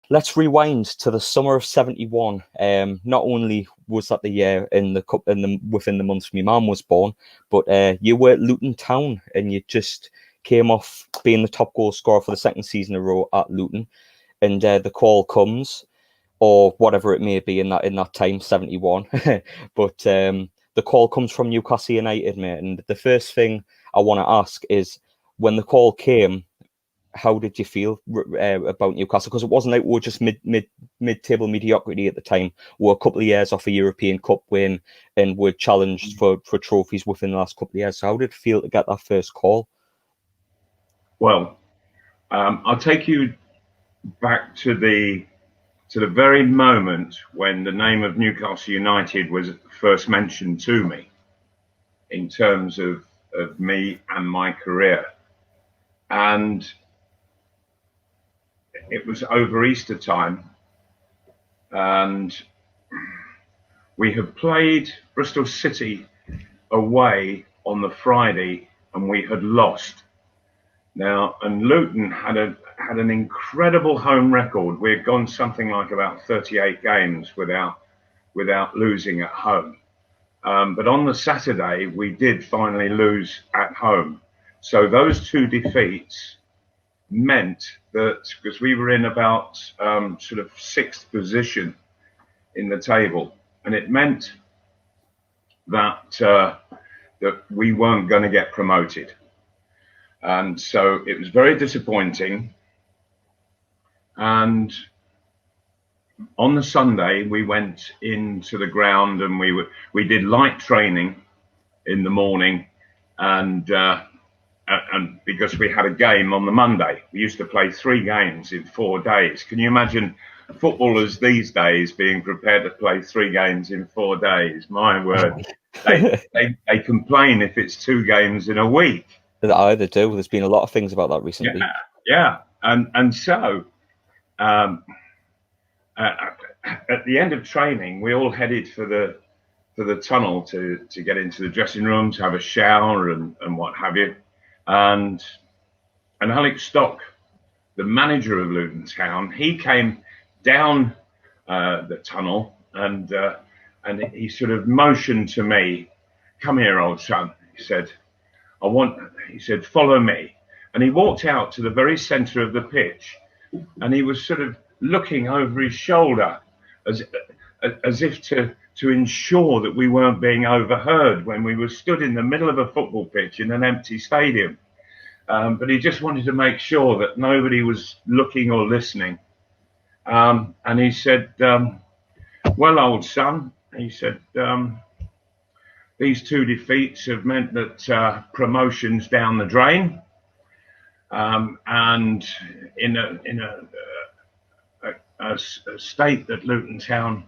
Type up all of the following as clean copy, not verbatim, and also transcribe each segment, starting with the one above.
Let's rewind to the summer of '71. Not only was that the year in the cup within the months my mum was born, but you were at Luton Town and you just came off being the top goal scorer for the second season in a row at Luton, and the call comes, or whatever it may be in that time, '71. But the call comes from Newcastle United, mate. And the first thing I want to ask is, when the call came, how did you feel about Newcastle? Because it wasn't like we were just mid-table mediocrity at the time. We were a couple of years off a European Cup win and were challenged for trophies within the last couple of years. So how did it feel to get that first call? Well, I'll take you back to the very moment when the name of Newcastle United was first mentioned to me in terms of me and my career. And it was over Easter time, and we had played Bristol City away on the Friday, and we had lost. Now, and Luton had an incredible home record. We had gone something like about 38 games without losing at home. But on the Saturday, we did finally lose at home. So those two defeats meant that, because we were in about sort of sixth position in the table, and it meant that that we weren't going to get promoted. And so it was very disappointing. And on the Sunday, we went into the ground and we did light training in the morning, and because we had a game on the Monday. We used to play 3 games in 4 days. Can you imagine footballers these days being prepared to play 3 games in 4 days? My word, they complain if it's 2 games in a week. They do. There's been a lot of things about that recently. Yeah. And so at the end of training, we all headed for the tunnel to get into the dressing room, to have a shower and what have you. And Alex Stock, the manager of Luton Town, he came down the tunnel and he sort of motioned to me, "Come here, old son." He said, he said, "Follow me." And he walked out to the very centre of the pitch, and he was sort of looking over his shoulder as if to ensure that we weren't being overheard when we were stood in the middle of a football pitch in an empty stadium. But he just wanted to make sure that nobody was looking or listening. And he said, "Well, old son," he said, "these 2 defeats have meant that promotion's down the drain. And in a state that Luton Town,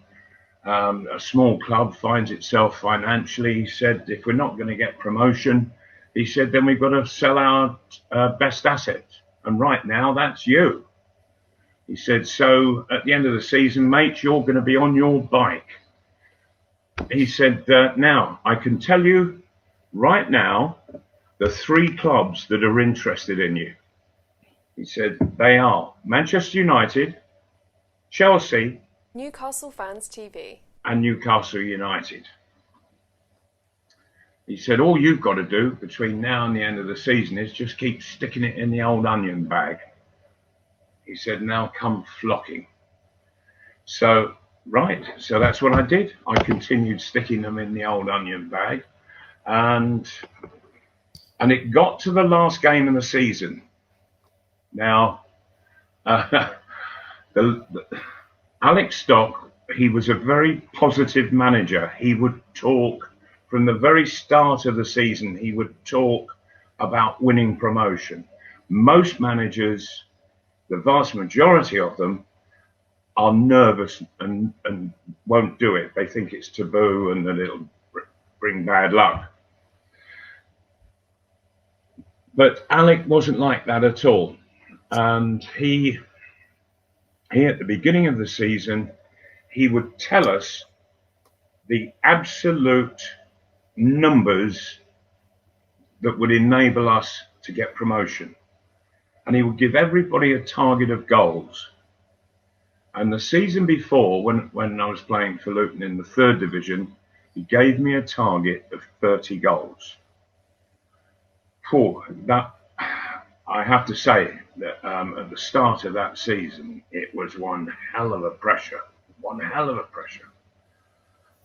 a small club, finds itself financially," he said, "if we're not going to get promotion," he said, "then we've got to sell our best asset. And right now, that's you." He said, "So at the end of the season, mate, you're going to be on your bike." He said, "Now, I can tell you right now, the 3 clubs that are interested in you." He said, "They are Manchester United, Chelsea, Newcastle Fans TV, and Newcastle United." He said, "All you've got to do between now and the end of the season is just keep sticking it in the old onion bag." He said, "Now come flocking." So that's what I did. I continued sticking them in the old onion bag, and it got to the last game of the season. Now, Alex Stock, he was a very positive manager. He would talk from the very start of the season. He would talk about winning promotion. Most managers, the vast majority of them, are nervous and won't do it. They think it's taboo and that it'll bring bad luck. But Alec wasn't like that at all. And he at the beginning of the season, he would tell us the absolute numbers that would enable us to get promotion. And he would give everybody a target of goals. And the season before, when I was playing for Luton in the 3rd division, he gave me a target of 30 goals. That, I have to say that at the start of that season, it was one hell of a pressure.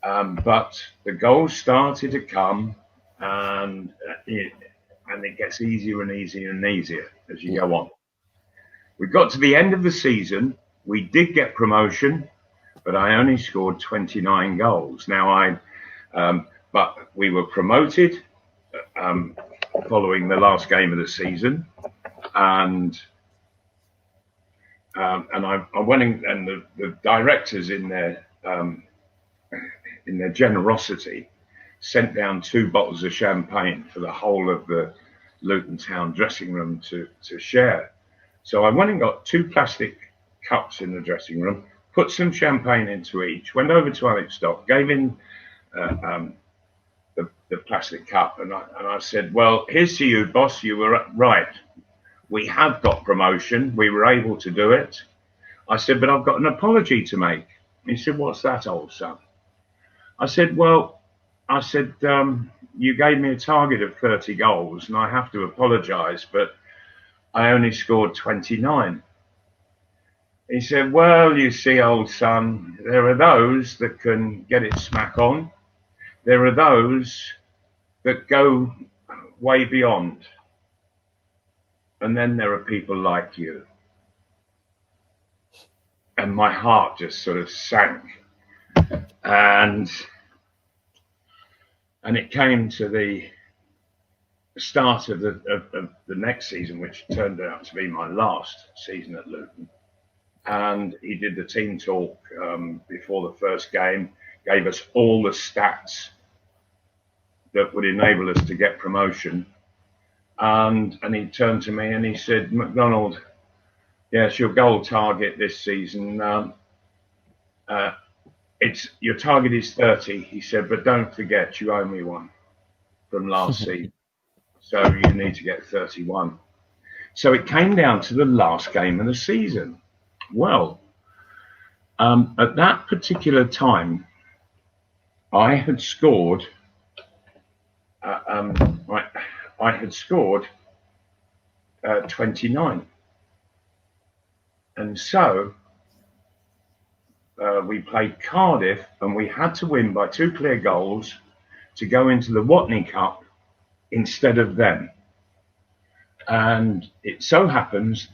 But the goals started to come, and it gets easier and easier and easier as you go on. We got to the end of the season. We did get promotion, but I only scored 29 goals. Now but we were promoted following the last game of the season, and I went in, and the directors in their generosity sent down 2 bottles of champagne for the whole of the Luton Town dressing room to share. So I went and got 2 plastic cups in the dressing room, put some champagne into each, went over to Alex Stock, gave him the plastic cup, and I said, well, here's to you, boss, you were right. We have got promotion. We were able to do it. I said, but I've got an apology to make. He said, what's that, old son? I said, you gave me a target of 30 goals, and I have to apologise, but I only scored 29. He said, well, you see, old son, there are those that can get it smack on. There are those that go way beyond. And then there are people like you. And my heart just sort of sank. And it came to the start of the next season, which turned out to be my last season at Luton. And he did the team talk before the first game, gave us all the stats that would enable us to get promotion. And he turned to me and he said, MacDonald, yes, your goal target this season, your target is 30. He said, but don't forget you owe me one from last season. So you need to get 31. So it came down to the last game of the season. Well, at that particular time, I had scored 29. And so we played Cardiff, and we had to win by 2 clear goals to go into the Watney Cup instead of them. And it so happened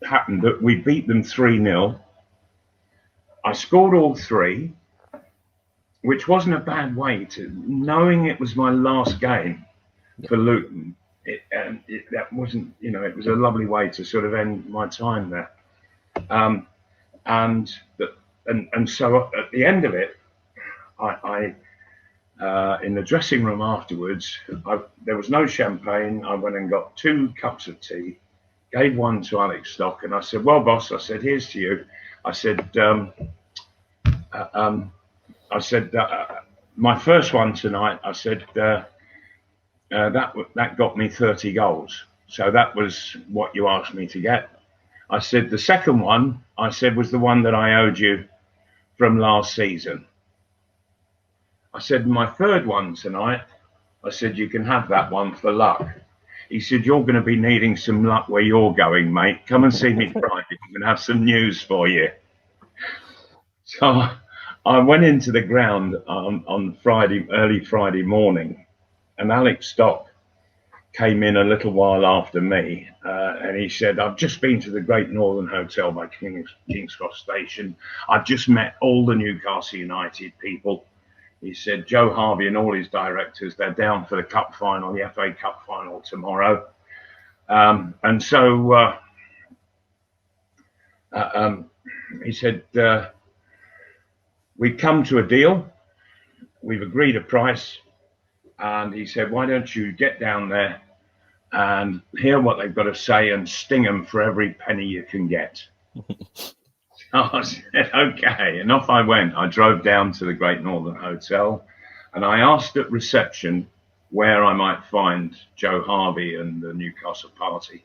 that we beat them 3-0. I scored all 3, which wasn't a bad way to, knowing it was my last game for Luton. That wasn't, it was a lovely way to sort of end my time there. And so at the end of it, I in the dressing room afterwards, there was no champagne. I went and got 2 cups of tea, gave one to Alex Stock, and I said, well, boss, I said, here's to you. I said, my first one tonight, I said, that got me 30 goals. So that was what you asked me to get. I said, the second one, I said, was the one that I owed you from last season. I said, my third one tonight, I said, you can have that one for luck. He said, you're going to be needing some luck where you're going, mate. Come and see me Friday. I'm going to have some news for you. So I went into the ground on Friday, early Friday morning, and Alex Stock came in a little while after me, and he said, I've just been to the Great Northern Hotel by King's Cross Station. I've just met all the Newcastle United people. He said, Joe Harvey and all his directors, they're down for the cup final, the FA Cup final tomorrow. And so he said, we've come to a deal. We've agreed a price. And he said, why don't you get down there and hear what they've got to say and sting them for every penny you can get. So I said, okay. And off I went. I drove down to the Great Northern Hotel, and I asked at reception where I might find Joe Harvey and the Newcastle party.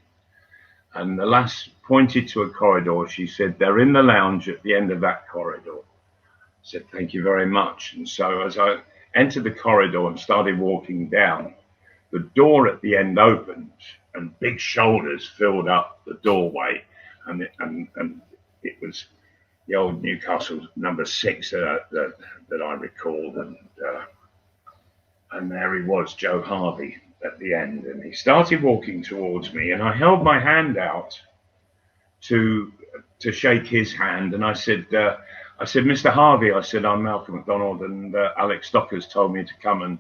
And the lass pointed to a corridor. She said, "They're in the lounge at the end of that corridor." I said, "Thank you very much." And so as I entered the corridor and started walking down, the door at the end opened and big shoulders filled up the doorway. And it was the old Newcastle number 6 that I recalled. And there he was, Joe Harvey, at the end. And he started walking towards me, and I held my hand out to shake his hand. And I said, "Mr. Harvey," I said, "I'm Malcom MacDonald, and Alex Stocker's told me to come and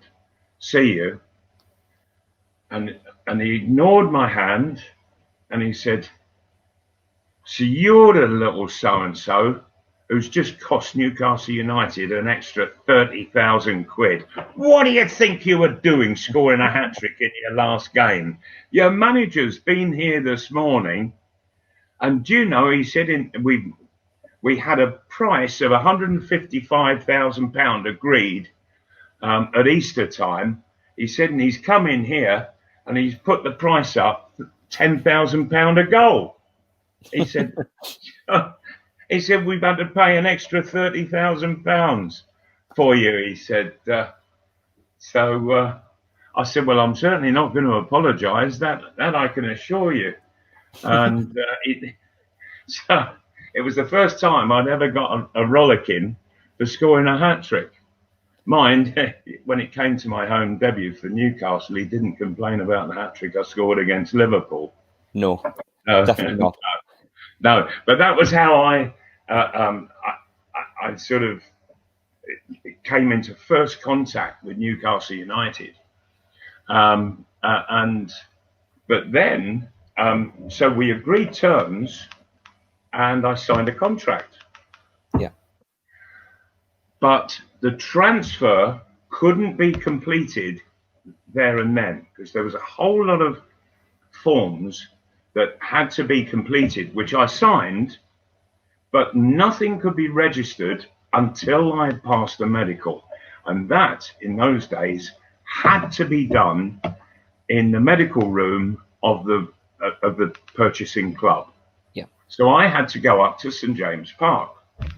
see you." And he ignored my hand, and he said, "So you're the little so-and-so who's just cost Newcastle United an extra 30,000 quid. What do you think you were doing scoring a hat-trick in your last game? Your manager's been here this morning, and do you know," he said, we had a price of £155,000 agreed at Easter time. He said, and he's come in here and he's put the price up £10,000 a goal. He said, "We've had to pay an extra £30,000 for you." He said, I said, "Well, I'm certainly not going to apologise. That I can assure you." And so it was the first time I'd ever got a rollicking for scoring a hat-trick. Mind, when it came to my home debut for Newcastle, he didn't complain about the hat-trick I scored against Liverpool. No, definitely not. No, but that was how I sort of came into first contact with Newcastle United. But then, so we agreed terms, and I signed a contract. Yeah. But the transfer couldn't be completed there and then, because there was a whole lot of forms that had to be completed, which I signed, but nothing could be registered until I had passed the medical. And that, in those days, had to be done in the medical room of the purchasing club. Yeah. So I had to go up to St. James Park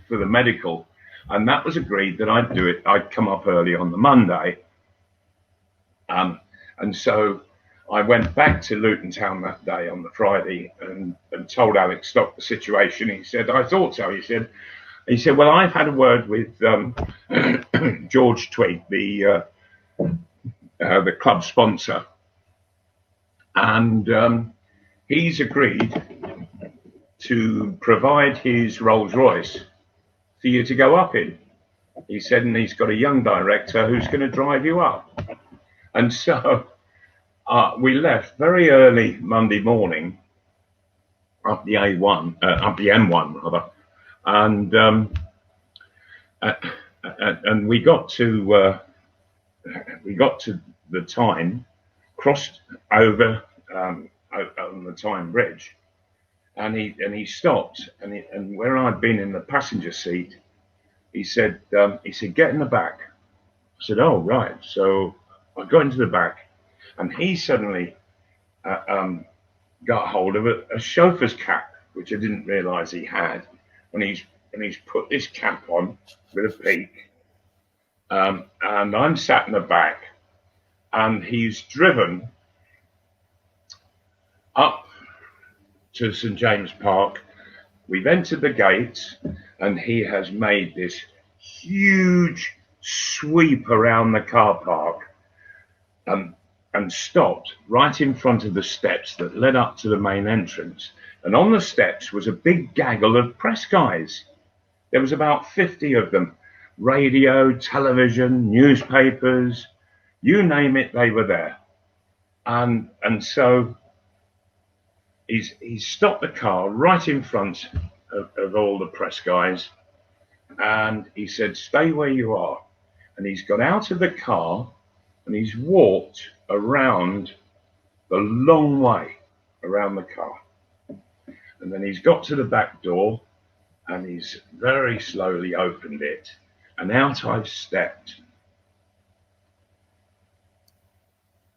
for the medical, and that was agreed that I'd do it. I'd come up early on the Monday. And so I went back to Luton Town that day on the Friday and told Alex Stock the situation. He said, "I thought so." He said, "Well, I've had a word with George Twigg, the club sponsor, and he's agreed to provide his Rolls Royce for you to go up in." He said, "And he's got a young director who's going to drive you up." And so we left very early Monday morning up the M1 rather, and we got to the Tyne, crossed over on the Tyne Bridge, and he stopped, and where I'd been in the passenger seat, he said, "Get in the back." I said, "Oh, right." So I got into the back, and he suddenly got hold of a chauffeur's cap, which I didn't realise he had. And he's put this cap on with a peak, and I'm sat in the back, and he's driven up to St. James Park. We've entered the gates, and he has made this huge sweep around the car park, and stopped right in front of the steps that led up to the main entrance. And on the steps was a big gaggle of press guys. There was about 50 of them. Radio, television, newspapers, you name it, they were there. And so he stopped the car right in front of all the press guys, and he said, "Stay where you are." And he's got out of the car, and he's walked around the long way around the car. And then he's got to the back door, and he's very slowly opened it, and out I've stepped.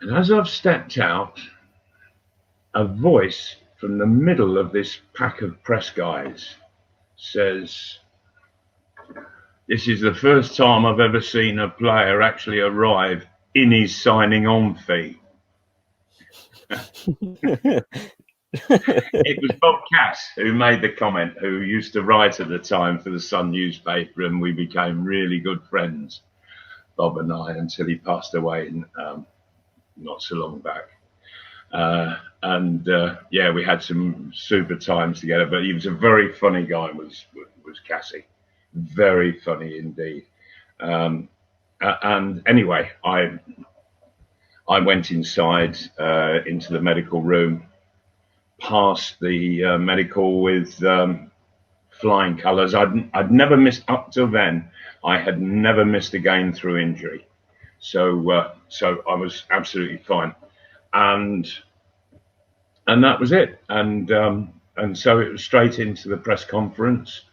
And as I've stepped out, a voice from the middle of this pack of press guys, says, "This is the first time I've ever seen a player actually arrive in his signing on fee." It was Bob Cass who made the comment, who used to write at the time for the Sun newspaper, and we became really good friends, Bob and I, until he passed away not so long back. Yeah, we had some super times together, but he was a very funny guy, was Cassie. Very funny indeed. And anyway, I went inside into the medical room, past the medical with flying colours. I'd never missed, up till then, I had never missed a game through injury. So I was absolutely fine. And that was it. And so it was straight into the press conference,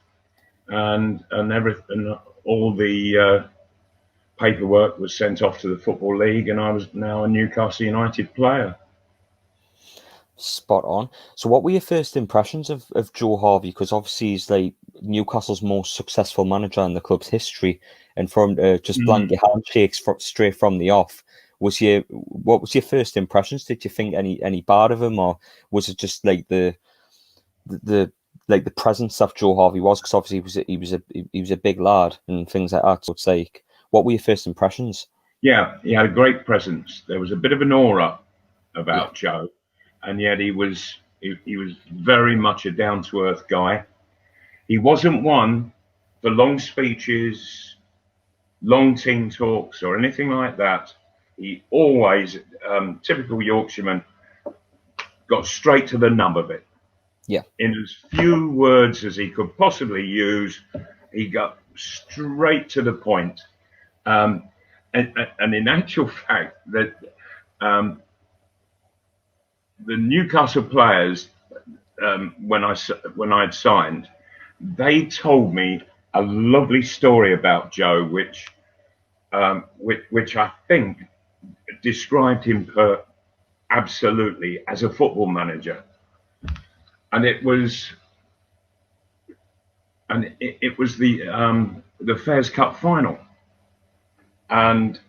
and everything, all the paperwork was sent off to the Football League, and I was now a Newcastle United player. Spot on. So what were your first impressions of Joe Harvey? Because obviously he's like Newcastle's most successful manager in the club's history, and from just blanket handshakes straight from the off. What was your first impressions? Did you think any bad of him, or was it just like the presence of Joe Harvey was? Because obviously he was a big lad and things like that. So it's like, what were your first impressions? Yeah, he had a great presence. There was a bit of an aura about Joe, and yet he was very much a down to earth guy. He wasn't one for long speeches, long team talks, or anything like that. He always, typical Yorkshireman, got straight to the nub of it. Yeah. In as few words as he could possibly use, he got straight to the point. And in actual fact, that the Newcastle players, when I'd signed, they told me a lovely story about Joe, which I think described him absolutely as a football manager. And it was the Fairs Cup final, and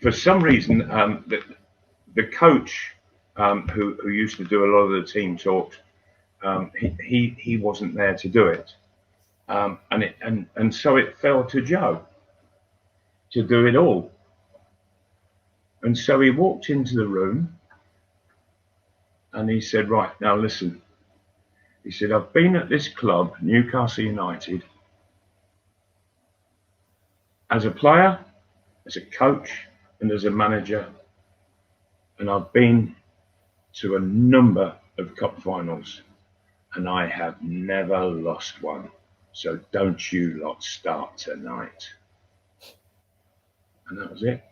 for some reason the coach who used to do a lot of the team talks, he wasn't there to do it, and so it fell to Joe to do it all. And so he walked into the room and he said, "Right, now listen." He said, "I've been at this club, Newcastle United, as a player, as a coach, and as a manager, and I've been to a number of cup finals, and I have never lost one. So don't you lot start tonight." And that was it.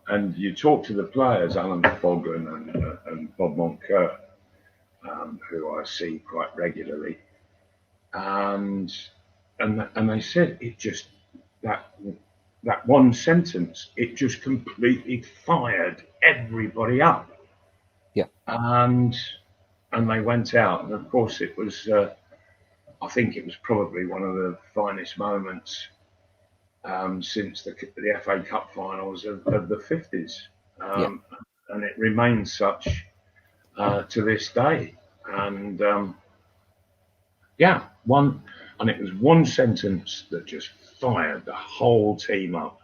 And you talk to the players, Alan Fogren and Bob Moncur, who I see quite regularly, and they said it just, that one sentence, it just completely fired everybody up. Yeah. And they went out, and of course it was, I think it was probably one of the finest moments since the FA Cup finals of the 50s. And it remains such to this day. And it was one sentence that just fired the whole team up.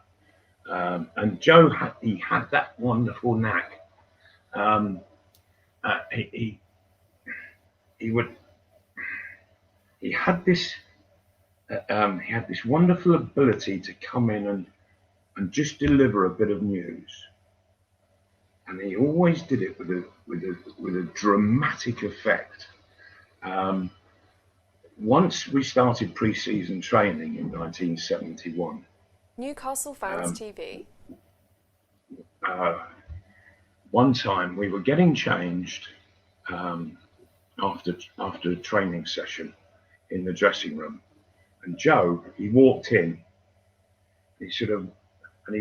And Joe had that wonderful knack. He had this wonderful ability to come in and just deliver a bit of news, and he always did it with a dramatic effect. Once we started pre-season training in 1971, Newcastle Fans TV. One time we were getting changed after a training session in the dressing room, and Joe, he walked in. He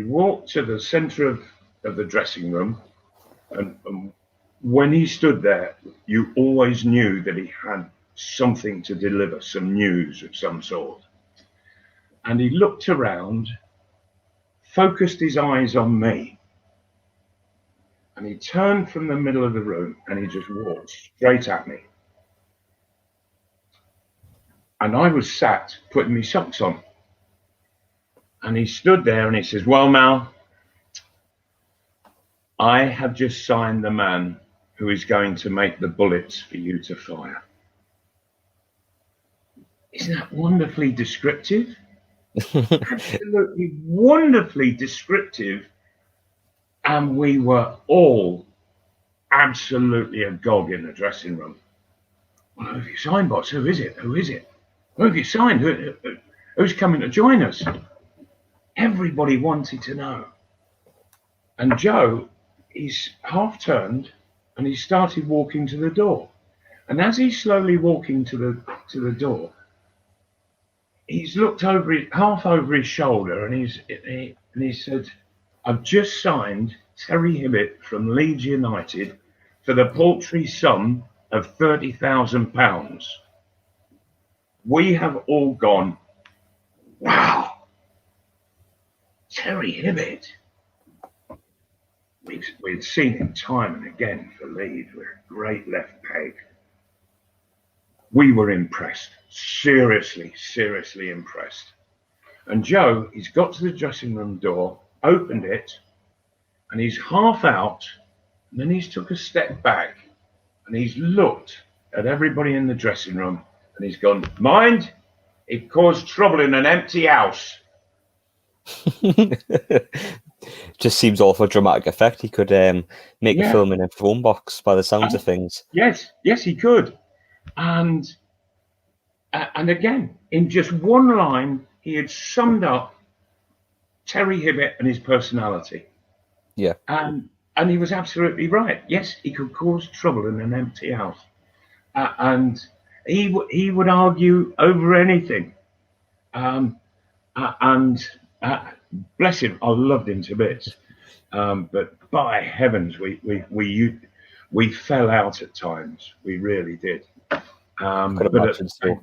walked to the centre of the dressing room, and when he stood there, you always knew that he had something to deliver, some news of some sort. And he looked around, focused his eyes on me, and he turned from the middle of the room and he just walked straight at me. And I was sat putting my socks on. And he stood there and he says, "Well, Mal, I have just signed the man who is going to make the bullets for you to fire." Isn't that wonderfully descriptive? Absolutely wonderfully descriptive. And we were all absolutely agog in the dressing room. "Well, who have you signed, boss? Who is it? Who is it? Who have you signed? Who's coming to join us?" Everybody wanted to know. And Joe, he's half turned and he started walking to the door. And as he's slowly walking to the door, he's looked over half over his shoulder and he said, "I've just signed Terry Hibbett from Leeds United for the paltry sum of £30,000. We have all gone, wow, Terry Hibbett." We'd seen him time and again for Leeds with a great left peg. We were impressed, seriously impressed. And Joe, he's got to the dressing room door, opened it, and he's half out, and then he's took a step back, and he's looked at everybody in the dressing room, and he's gone, "Mind, it caused trouble in an empty house." Just seems all for dramatic effect. He could make a film in a phone box by the sounds of things. Yes, he could. And again, in just one line, he had summed up Terry Hibbett and his personality. Yeah. And he was absolutely right. Yes, he could cause trouble in an empty house. And he would argue over anything. Bless him, I loved him to bits. But by heavens, we fell out at times. We really did. I could imagine so.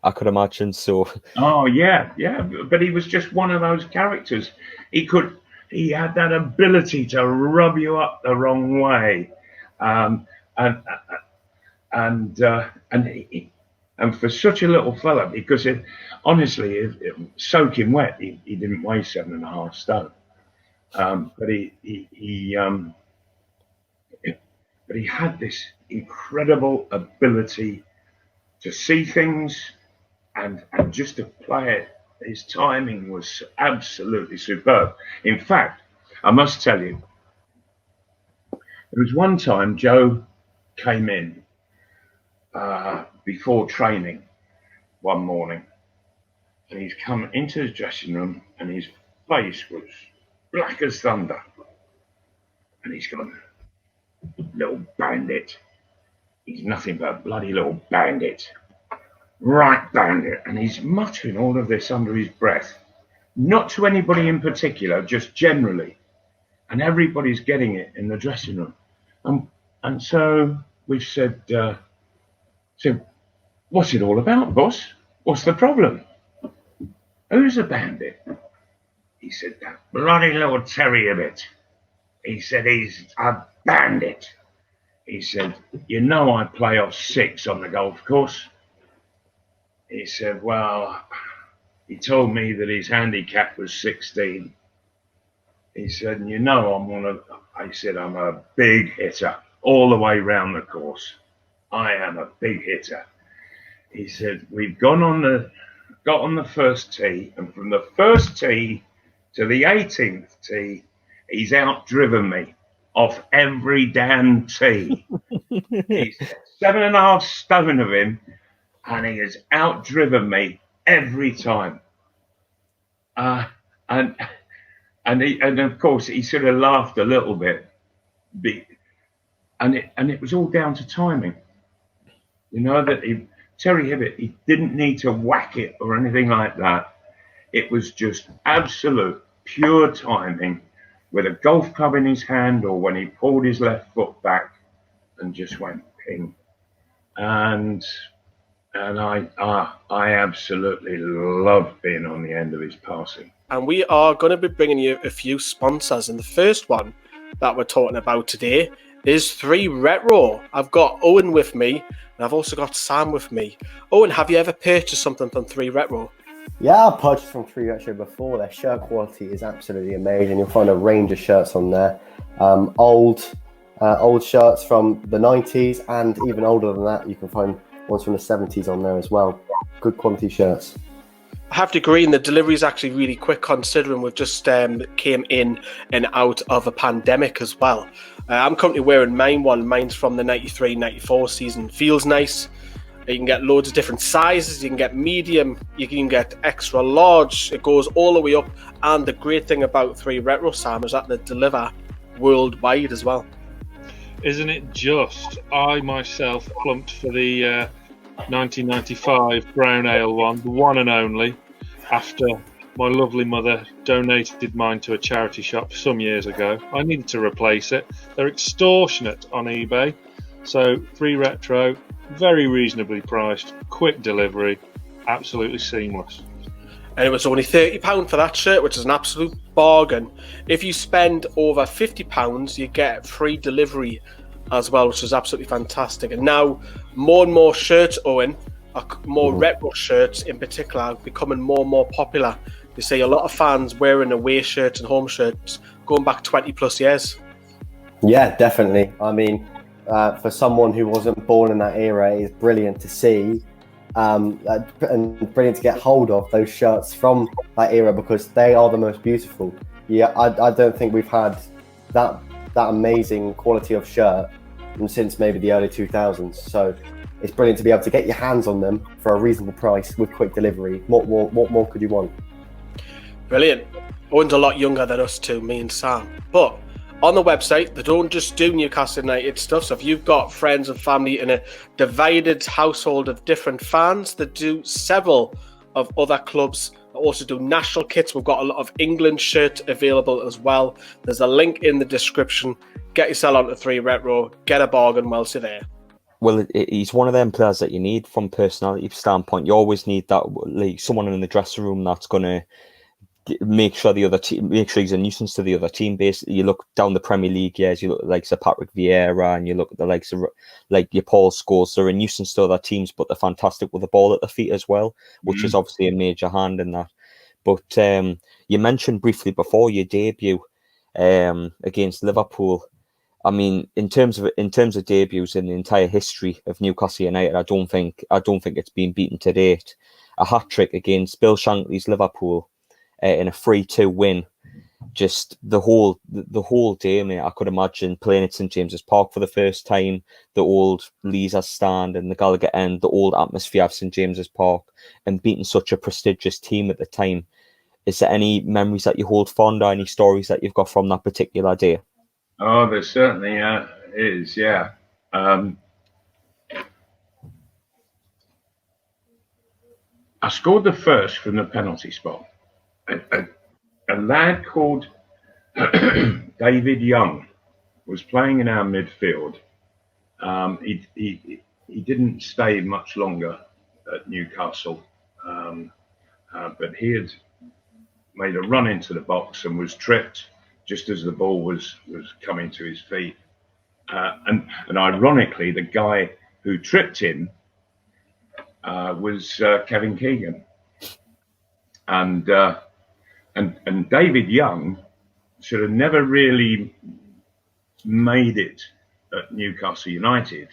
I could imagine so. Oh yeah. But he was just one of those characters. He had that ability to rub you up the wrong way, and for such a little fella, because honestly, soaking wet, he didn't weigh 7.5 stone. But he had this incredible ability to see things and just to play it. His timing was absolutely superb. In fact, I must tell you, there was one time Joe came in before training one morning, and he's come into his dressing room and his face was black as thunder, and he's gone, "Little bandit. He's nothing but a bloody little bandit. Right bandit." And he's muttering all of this under his breath, not to anybody in particular, just generally. And everybody's getting it in the dressing room. And so we've said, "So what's it all about, boss? What's the problem? Who's a bandit?" He said, "That bloody little Terry Hibbett." He said, "He's a bandit." He said, "You know I play off 6 on the golf course." He said, "Well, he told me that his handicap was 16. He said, "And you know I'm a big hitter all the way round the course. I am a big hitter." He said, "We've got on the first tee, and from the first tee to the 18th tee, he's outdriven me off every damn tee." He's 7.5 stone of him, and he has outdriven me every time. And of course he sort of laughed a little bit, and it was all down to timing. You know that Terry Hibbett, he didn't need to whack it or anything like that. It was just absolute pure timing, with a golf club in his hand or when he pulled his left foot back, and just went ping. And I absolutely love being on the end of his passing. And we are going to be bringing you a few sponsors. And the first one that we're talking about today is 3 Retro. I've got Owen with me, and I've also got Sam with me. Owen, have you ever purchased something from 3 Retro? Yeah, I've purchased from 3 Retro before. Their shirt quality is absolutely amazing. You'll find a range of shirts on there. Old shirts from the 90s, and even older than that, you can find ones from the 70s on there as well. Good quality shirts. I have to agree, and the delivery is actually really quick considering we've just came in and out of a pandemic as well. I'm currently wearing mine's from the 93-94 season. Feels nice. You can get loads of different sizes. You can get medium, you can get extra large. It goes all the way up. And the great thing about 3 Retro, Sam, is that they deliver worldwide as well. Isn't it just? I myself plumped for the 1995 brown ale one, the one and only, after my lovely mother donated mine to a charity shop some years ago. I needed to replace it. They're extortionate on eBay. So 3 Retro, very reasonably priced, quick delivery, absolutely seamless. And it was only £30 for that shirt, which is an absolute bargain. If you spend over £50, you get free delivery as well, which is absolutely fantastic. And now more and more shirts, Owen, more retro shirts in particular, are becoming more and more popular. You see a lot of fans wearing away shirts and home shirts going back 20 plus years. Yeah, definitely. I mean, for someone who wasn't born in that era, it's brilliant to see and brilliant to get hold of those shirts from that era, because they are the most beautiful. Yeah, I don't think we've had that amazing quality of shirt since maybe the early 2000s. So it's brilliant to be able to get your hands on them for a reasonable price with quick delivery. What more could you want? Brilliant. Owen's a lot younger than us too, me and Sam. But on the website, they don't just do Newcastle United stuff. So if you've got friends and family in a divided household of different fans, they do several of other clubs. They also do national kits. We've got a lot of England shirts available as well. There's a link in the description. Get yourself onto 3 Retro. Get a bargain whilst you're there. Well, he's one of them players that you need from personality standpoint. You always need that, like someone in the dressing room that's going to make sure he's a nuisance to the other team. Basically, you look down the Premier League years, you look at like Sir Patrick Vieira, and you look at the likes of like your Paul Scholes. They're a nuisance to other teams, but they're fantastic with the ball at their feet as well, which is obviously a major hand in that. But you mentioned briefly before your debut against Liverpool. I mean, in terms of debuts in the entire history of Newcastle United, I don't think it's been beaten to date. A hat trick against Bill Shankly's Liverpool in a 3-2 win. Just the whole day, mate. I could imagine playing at St James's Park for the first time, the old Leazar stand and the Gallagher End, the old atmosphere of St James's Park, and beating such a prestigious team at the time. Is there any memories that you hold fond, or any stories that you've got from that particular day? Oh, there certainly is, yeah. I scored the first from the penalty spot. A lad called David Young was playing in our midfield. He didn't stay much longer at Newcastle, but he had made a run into the box and was tripped just as the ball was coming to his feet. And ironically, the guy who tripped him was Kevin Keegan. And David Young should have never really made it at Newcastle United.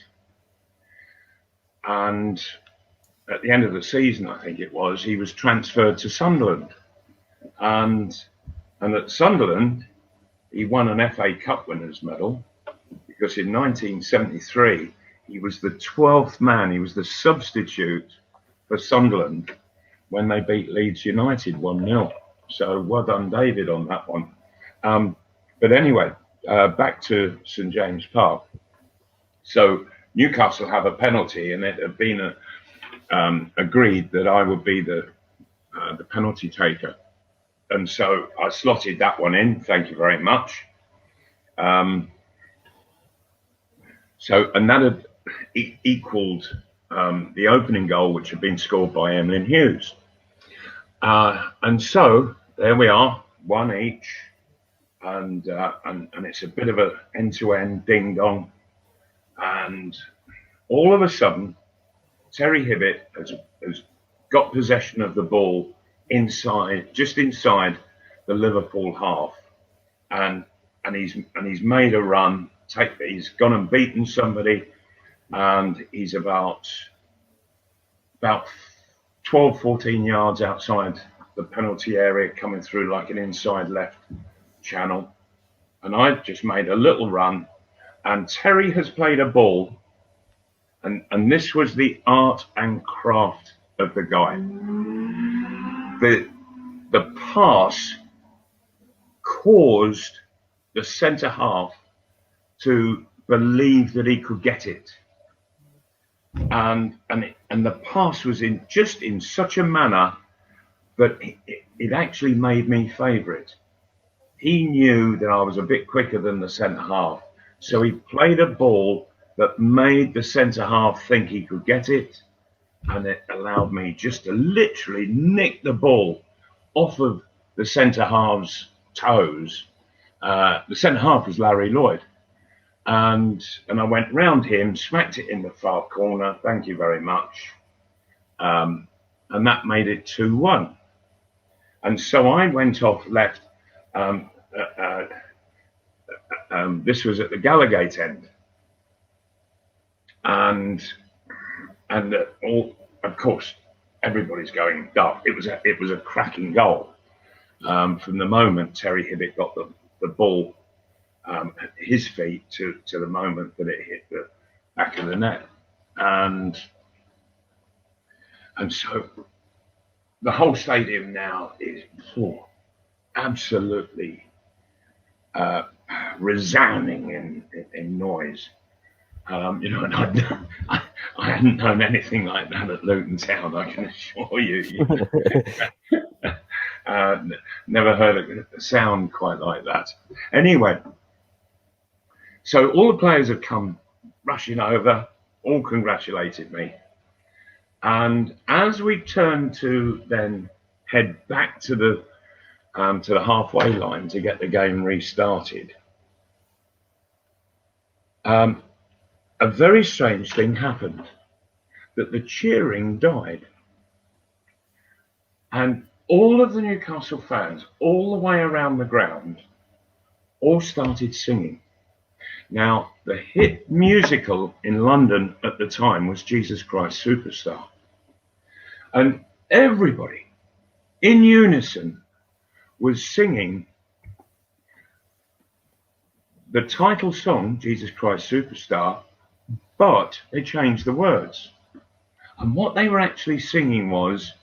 And at the end of the season, I think it was, he was transferred to Sunderland. And at Sunderland, he won an FA Cup winners' medal, because in 1973, he was the 12th man, he was the substitute for Sunderland when they beat Leeds United 1-0. So well done, David, on that one. But anyway, back to St James Park. So Newcastle have a penalty, and it had been agreed that I would be the penalty taker. And so I slotted that one in. Thank you very much. So, and that had equaled the opening goal, which had been scored by Emlyn Hughes. And so there we are, one each, and it's a bit of a end-to-end ding-dong. And all of a sudden, Terry Hibbett has got possession of the ball just inside the Liverpool half, and he's made a run. He's gone and beaten somebody, and he's about 12, 14 yards outside the penalty area, coming through like an inside left channel. And I've just made a little run, and Terry has played a ball, and this was the art and craft of the guy. The pass caused the centre half to believe that he could get it, and the pass was in such a manner that it actually made me favourite. He knew that I was a bit quicker than the centre half, so he played a ball that made the centre half think he could get it, and it allowed me just to literally nick the ball off of the centre half's toes. The centre half was Larry Lloyd, and I went round him, smacked it in the far corner. Thank you very much, and that made it 2-1. And so I went off left. This was at the Gallagate end, and all, of course, everybody's going dark. It was a cracking goal from the moment Terry Hibbett got the ball at his feet to the moment that it hit the back of the net, and so the whole stadium now is absolutely resounding in noise. And I hadn't known anything like that at Luton Town, I can assure you. Never heard a sound quite like that. Anyway, so all the players have come rushing over, all congratulated me. And as we turned to then head back to the halfway line to get the game restarted, a very strange thing happened, that the cheering died. And all of the Newcastle fans, all the way around the ground, all started singing. Now, the hit musical in London at the time was Jesus Christ Superstar. And everybody, in unison, was singing the title song, Jesus Christ Superstar, but they changed the words. And what they were actually singing was,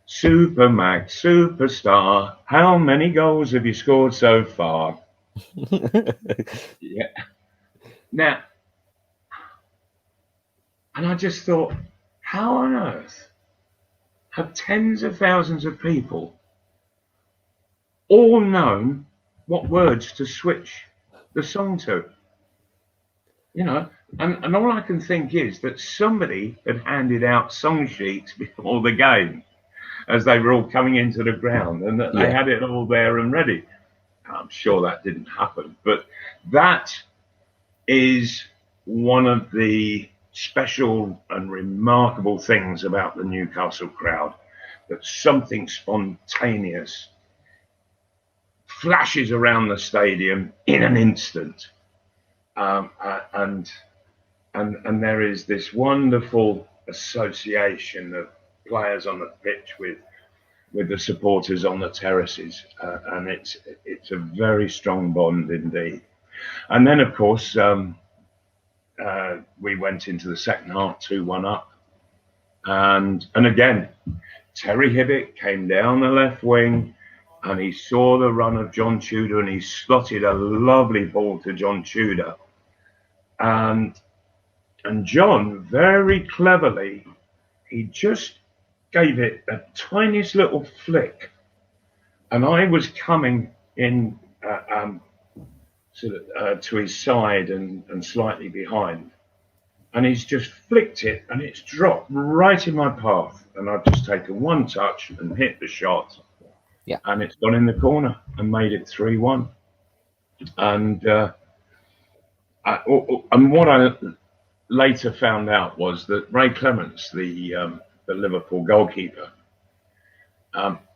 Supermac, Superstar, how many goals have you scored so far? Yeah. Now, and I just thought, how on earth have tens of thousands of people all known what words to switch the song to? You know, and all I can think is that somebody had handed out song sheets before the game as they were all coming into the ground, and that they had it all there and ready. I'm sure that didn't happen, but that is one of the special and remarkable things about the Newcastle crowd, that something spontaneous flashes around the stadium in an instant, and there is this wonderful association of players on the pitch with the supporters on the terraces, and it's a very strong bond indeed. And then, of course, we went into the second half 2-1 up, and again, Terry Hibbett came down the left wing, and he saw the run of John Tudor, and he slotted a lovely ball to John Tudor, and John very cleverly, he just gave it a tiniest little flick, and I was coming in to his side and slightly behind, and he's just flicked it, and it's dropped right in my path, and I've just taken one touch and hit the shot, and it's gone in the corner and made it 3-1. And what I later found out was that Ray Clements, the Liverpool goalkeeper,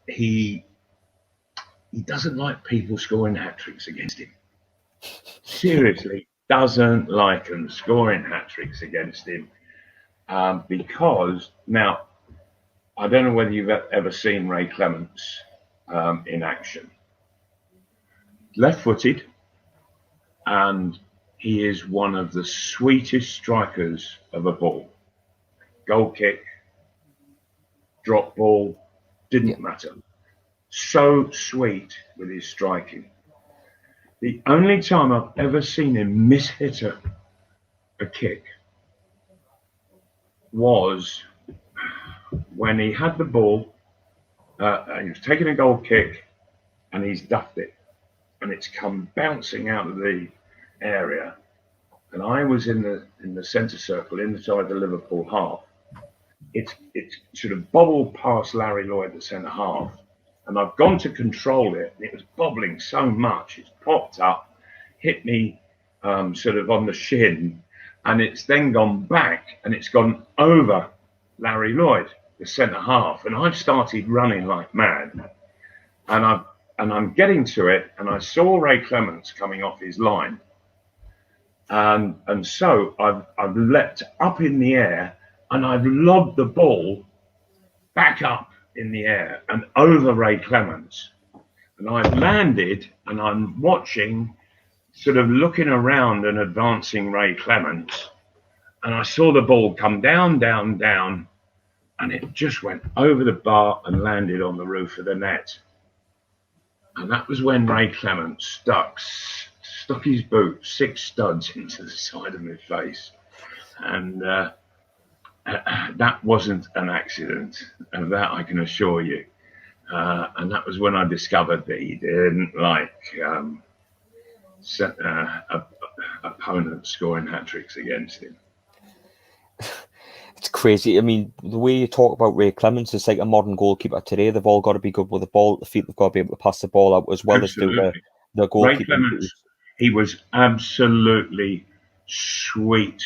he doesn't like people scoring hat-tricks against him. Seriously, doesn't like them scoring hat-tricks against him, because now I don't know whether you've ever seen Ray Clements in action. Left-footed, and he is one of the sweetest strikers of a ball. Goal kick, drop ball, didn't matter. So sweet with his striking. The only time I've ever seen him miss-hit a kick was when he had the ball, he was taking a goal kick, and he's duffed it, and it's come bouncing out of the area, and I was in the centre circle inside the Liverpool half. It's sort of bobbled past Larry Lloyd, the centre half, and I've gone to control it, and it was bobbling so much, it's popped up, hit me sort of on the shin, and it's then gone back, and it's gone over Larry Lloyd, the centre half, and I've started running like mad, and I'm getting to it, and I saw Ray Clements coming off his line, and so I've leapt up in the air, and I've lobbed the ball back up in the air and over Ray Clements, and I've landed, and I'm watching, sort of looking around and advancing Ray Clements, and I saw the ball come down, down, down, and it just went over the bar and landed on the roof of the net. And that was when Ray Clements stuck his boot 6 studs into the side of my face, and that wasn't an accident, and that I can assure you. And that was when I discovered that he didn't like opponents scoring hat-tricks against him. It's crazy. I mean, the way you talk about Ray Clements is like a modern goalkeeper today. They've all got to be good with the ball at the feet. They've got to be able to pass the ball out as well Absolutely. as do the goalkeeping. Ray Clements, he was absolutely sweet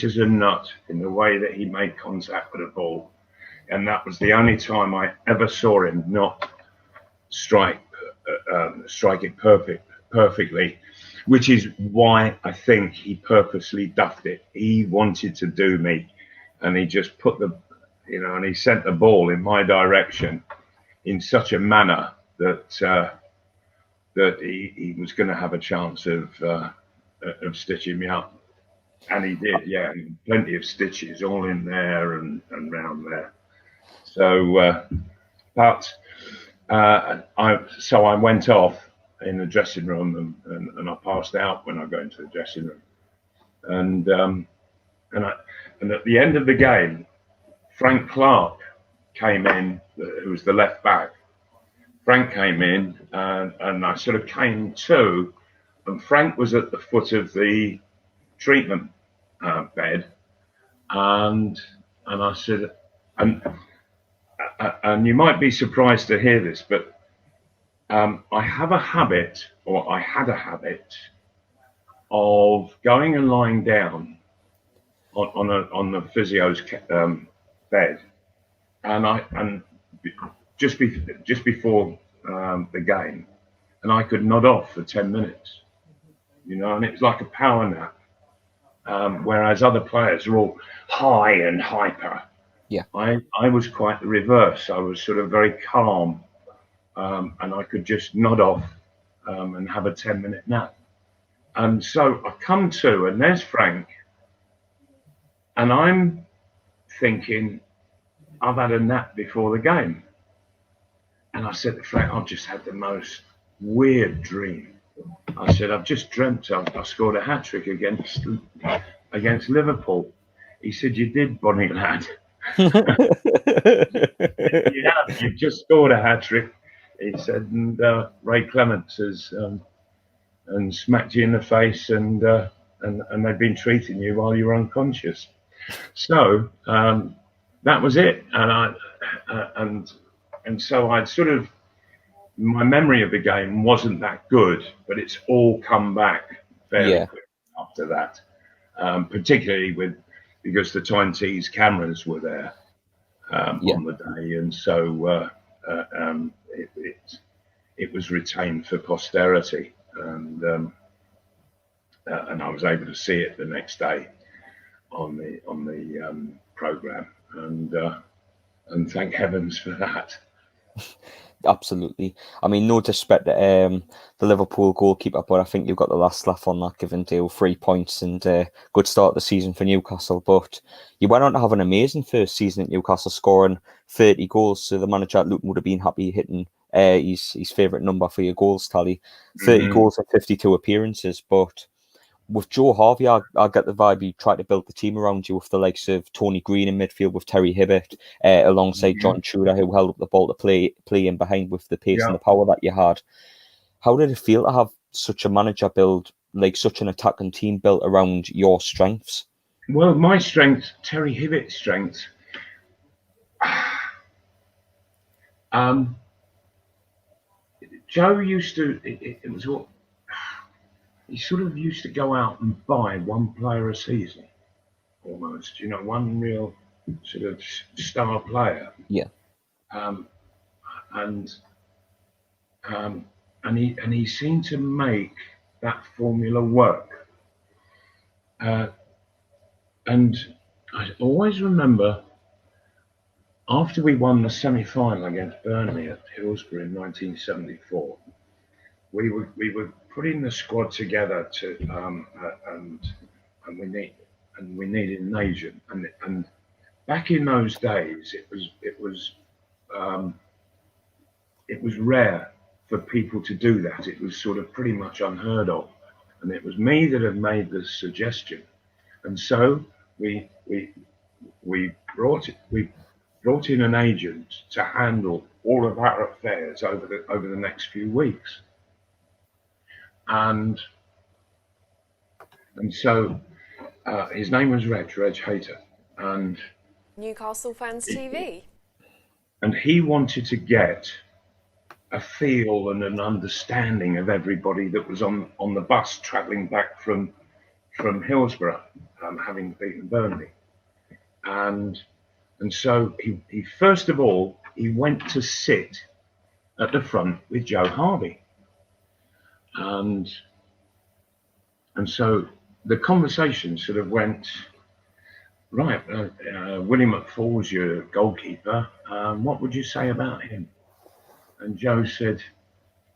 as a nut in the way that he made contact with the ball, and that was the only time I ever saw him not strike it perfectly, which is why I think he purposely duffed it. He wanted to do me, and he just put and he sent the ball in my direction in such a manner that he was going to have a chance of stitching me up, and he did. Yeah, plenty of stitches all in there and round there. So, I went off in the dressing room, and I passed out when I go into the dressing room, and at the end of the game, Frank Clark came in, who was the left back. Frank came in, and I sort of came to, and Frank was at the foot of the treatment bed, and I said, and you might be surprised to hear this, but I had a habit of going and lying down on the physio's bed, and just before the game, and I could nod off for 10 minutes, and it's like a power nap. Whereas other players are all high and hyper. Yeah, I was quite the reverse. I was sort of very calm, and I could just nod off and have a 10-minute nap. And so I come to, and there's Frank, and I'm thinking, I've had a nap before the game. And I said to Frank, I've just had the most weird dream. I said, I've just dreamt I scored a hat-trick against Liverpool. He said, you did, bonny lad. You've just scored a hat-trick. He said, and Ray Clements has and smacked you in the face and and they'd been treating you while you were unconscious. So that was it, and so I'd sort of, my memory of the game wasn't that good, but it's all come back fairly quick after that, particularly because the Tyne-Tees cameras were there on the day, and so it was retained for posterity, and I was able to see it the next day on the program, and thank heavens for that. Absolutely. I mean, no disrespect to the Liverpool goalkeeper, but I think you've got the last laugh on that, given Dale 3 points and good start of the season for Newcastle. But you went on to have an amazing first season at Newcastle, scoring 30 goals. So the manager at Luton would have been happy hitting his favourite number for your goals tally. 30 goals and 52 appearances. But with Joe Harvey, I get the vibe he tried to build the team around you with the likes of Tony Green in midfield with Terry Hibbert, alongside John Tudor, who held up the ball to play in behind with the pace and the power that you had. How did it feel to have such a manager build, like such an attacking team built around your strengths? Well, my strength, Terry Hibbert's strength, Joe used to, it was what, he sort of used to go out and buy one player a season, almost, one real sort of star player. Yeah. And he seemed to make that formula work. And I always remember, after we won the semi-final against Burnley at Hillsborough in 1974, we were putting the squad together to and we needed an agent, and back in those days it was rare for people to do that. It was sort of pretty much unheard of, and it was me that had made the suggestion, and so we brought in an agent to handle all of our affairs over the next few weeks. And so his name was Reg Hayter, and Newcastle Fans TV. And he wanted to get a feel and an understanding of everybody that was on the bus travelling back from Hillsborough, having beaten Burnley. And so he first of all, he went to sit at the front with Joe Harvey. And so the conversation sort of went, right, Willie McFall's your goalkeeper. What would you say about him? And Joe said,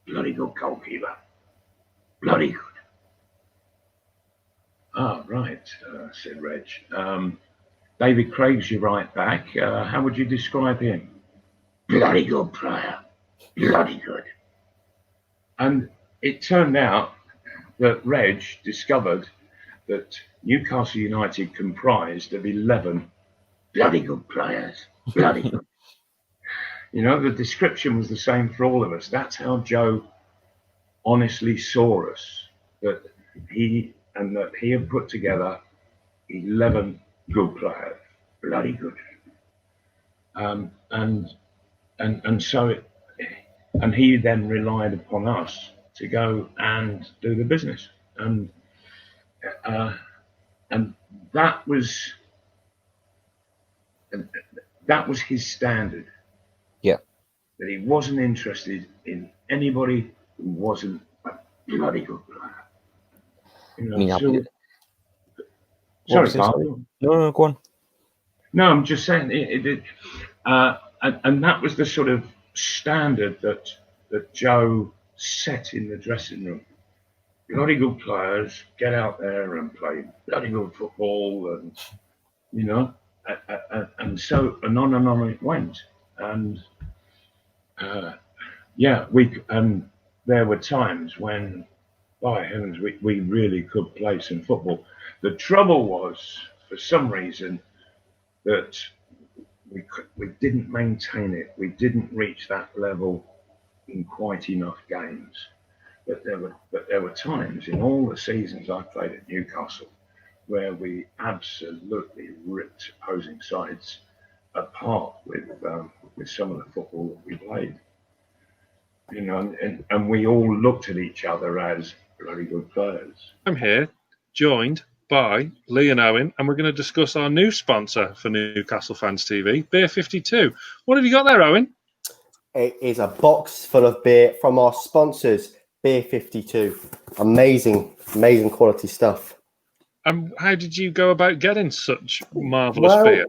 bloody good goalkeeper. Bloody good. Oh, right, said Reg. David Craig's your right back. How would you describe him? Bloody good player. Bloody good. And it turned out that Reg discovered that Newcastle United comprised of 11 bloody good players. Bloody good. The description was the same for all of us. That's how Joe honestly saw us, that he had put together 11 good players. Bloody good. And he then relied upon us to go and do the business, and that was his standard. Yeah, that he wasn't interested in anybody who wasn't a bloody good player. Sorry, Carl. No, go on. No, I'm just saying and that was the sort of standard that Joe set in the dressing room. Bloody good players, get out there and play bloody good football, and and so on it went. And there were times when, by heavens, we really could play some football. The trouble was, for some reason, that we didn't maintain it. We didn't reach that level in quite enough games. But there were times in all the seasons I played at Newcastle where we absolutely ripped opposing sides apart with some of the football that we played. You know, and we all looked at each other as very good players. I'm here, joined by Lee and Owen, and we're going to discuss our new sponsor for Newcastle Fans TV, Beer 52. What have you got there, Owen? It is a box full of beer from our sponsors, Beer 52. Amazing quality stuff. And how did you go about getting such marvellous beer?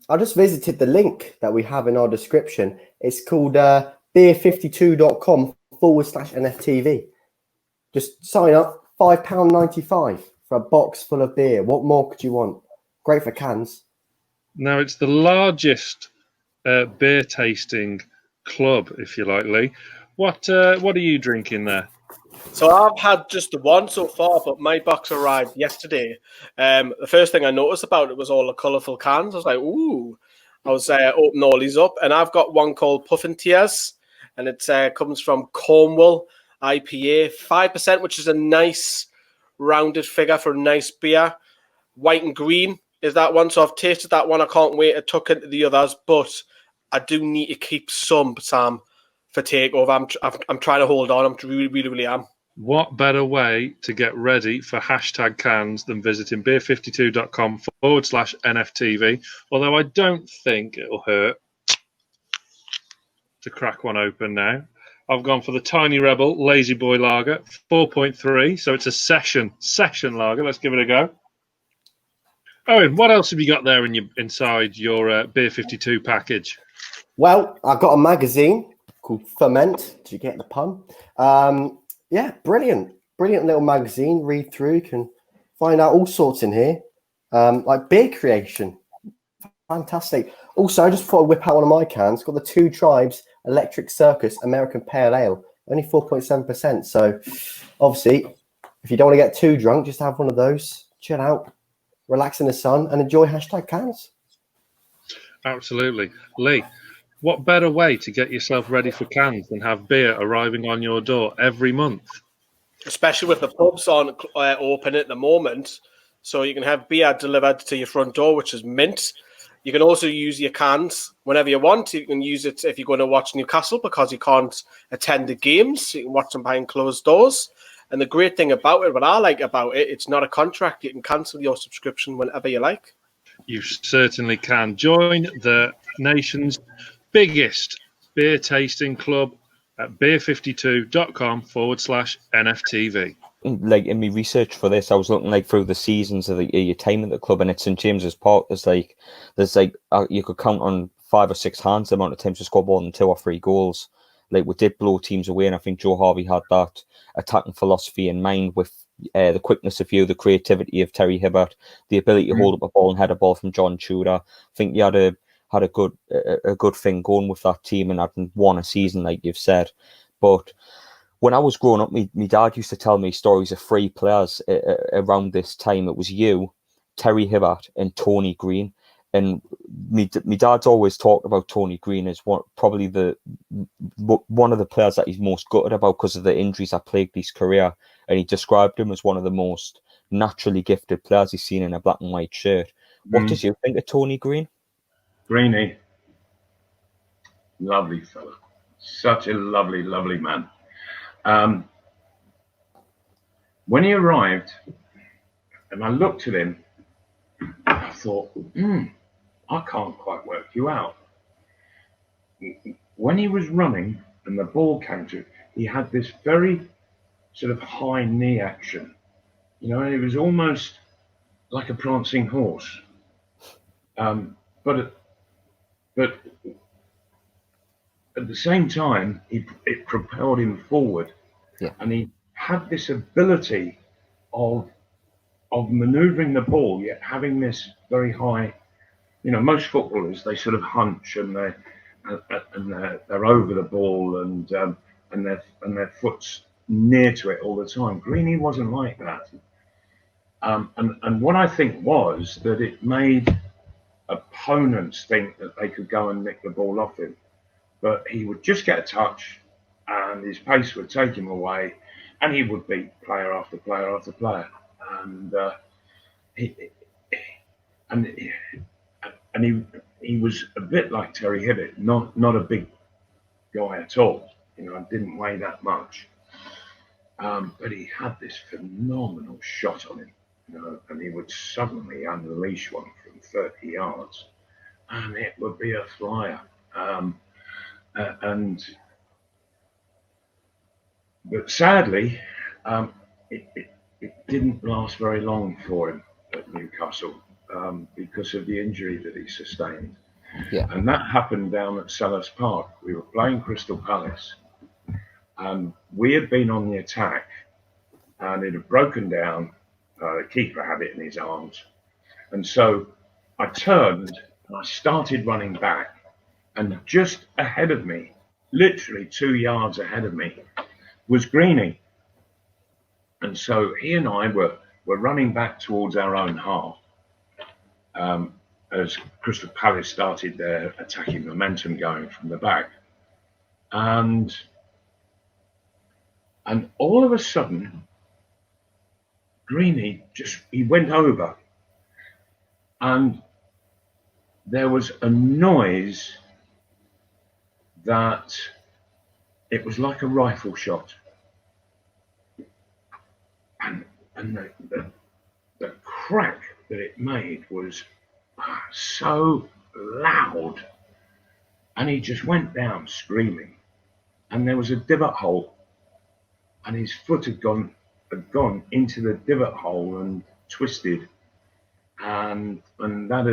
I just visited the link that we have in our description. It's called beer52.com/NFTV. Just sign up, £5.95 for a box full of beer. What more could you want? Great for cans. Now, it's the largest beer tasting club, if you like, Lee. What are you drinking there? So I've had just the one so far, but my box arrived yesterday. The first thing I noticed about it was all the colourful cans. I was like, ooh. I was opening all these up, and I've got one called Puffin Tears, and it comes from Cornwall IPA, 5%, which is a nice rounded figure for a nice beer. White and green is that one. So I've tasted that one. I can't wait to tuck into the others, but I do need to keep some, Sam, for takeover. I'm trying to hold on. I'm really am. What better way to get ready for hashtag cans than visiting beer52.com/NFTV? Although I don't think it'll hurt to crack one open now. I've gone for the Tiny Rebel Lazy Boy Lager, 4.3. So it's a session lager. Let's give it a go. Owen, what else have you got there inside your Beer 52 package? Well, I've got a magazine called Ferment. Did you get the pun? Yeah, brilliant little magazine. Read through, you can find out all sorts in here, like beer creation. Fantastic. Also, I just thought I'd whip out one of my cans. Got the Two Tribes Electric Circus American Pale Ale, only 4.7%. So, obviously, if you don't want to get too drunk, just have one of those. Chill out, relax in the sun, and enjoy hashtag cans. Absolutely, Lee. What better way to get yourself ready for cans than have beer arriving on your door every month? Especially with the pubs on open at the moment. So you can have beer delivered to your front door, which is mint. You can also use your cans whenever you want. You can use it if you're going to watch Newcastle because you can't attend the games. You can watch them behind closed doors. And the great thing about it, what I like about it, it's not a contract. You can cancel your subscription whenever you like. You certainly can. Join the nation's biggest beer tasting club at beer52.com/NFTV. Like in my research for this, I was looking like through the seasons of your time at the club, and at St James's Park, there's you could count on 5 or 6 hands the amount of times to score more than 2 or 3 goals. Like we did blow teams away, and I think Joe Harvey had that attacking philosophy in mind with the quickness of you, the creativity of Terry Hibbert, the ability to hold up a ball and head a ball from John Tudor. I think you had a good thing going with that team, and hadn't won a season like you've said. But when I was growing up, my dad used to tell me stories of 3 players around this time. It was you, Terry Hibbert, and Tony Green. And my dad's always talked about Tony Green as probably one of the players that he's most gutted about because of the injuries that plagued his career. And he described him as one of the most naturally gifted players he's seen in a black and white shirt. What did you think of Tony Green? Greenie, lovely fella, such a lovely man. When he arrived, and I looked at him, I thought, I can't quite work you out. When he was running and the ball came to him, he had this very sort of high knee action. You know, it was almost like a prancing horse. But at the same time, it propelled him forward. Yeah. And he had this ability of manoeuvring the ball, yet having this very high. You know, most footballers, they sort of hunch and they're over the ball and their foot's near to it all the time. Greenie wasn't like that. And what I think was that it made opponents think that they could go and nick the ball off him. But he would just get a touch and his pace would take him away. and he would beat player after player after player, and he was a bit like Terry Hibbett, not a big guy at all. Didn't weigh that much, but he had this phenomenal shot on him, and he would suddenly unleash one from 30 yards, and it would be a flyer. But sadly, it didn't last very long for him at Newcastle because of the injury that he sustained. Yeah. And that happened down at Selhurst Park. We were playing Crystal Palace, and we had been on the attack, and it had broken down. The keeper had it in his arms. And so I turned and I started running back, and just ahead of me, literally 2 yards ahead of me, was Greeny. And so he and I were running back towards our own half as Crystal Palace started their attacking momentum going from the back. And all of a sudden, Greeny he went over, and there was a noise that it was like a rifle shot, and the crack that it made was so loud, and he just went down screaming, and there was a divot hole, and his foot had gone into the divot hole and twisted, and that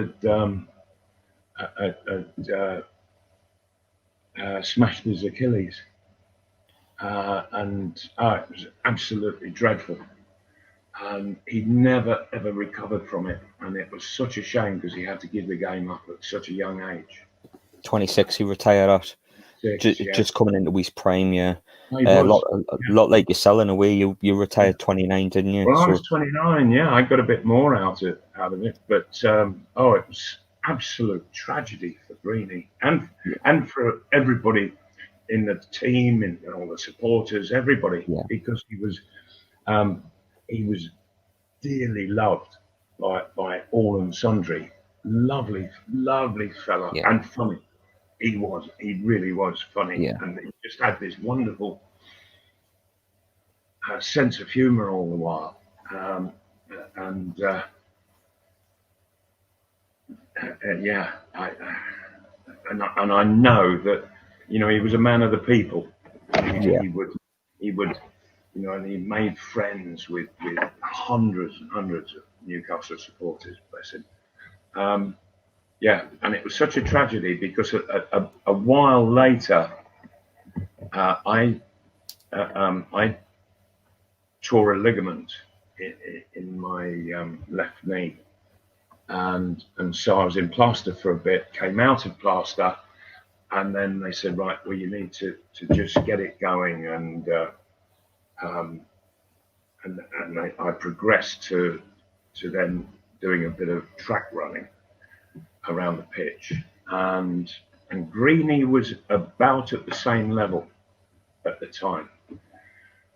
had smashed his Achilles. And it was absolutely dreadful. And he never ever recovered from it, and it was such a shame because he had to give the game up at such a young age. 26, he retired at. Just coming into his prime, yeah. A lot like yourself in a way. You retired 29, didn't you? Well, I was 29. Yeah, I got a bit more out of it, but it was absolute tragedy for Greeny and for everybody in the team and all the supporters, everybody, because he was dearly loved by all and sundry. Lovely fella, and funny. He really was funny, and he just had this wonderful sense of humour all the while, I know that he was a man of the people. He would, and he made friends with hundreds and hundreds of Newcastle supporters. Bless him. And it was such a tragedy because a while later, I tore a ligament in my left knee, and so I was in plaster for a bit. Came out of plaster, and then they said, right, well, you need to just get it going, and I progressed to then doing a bit of track running around the pitch, and Greeny was about at the same level at the time,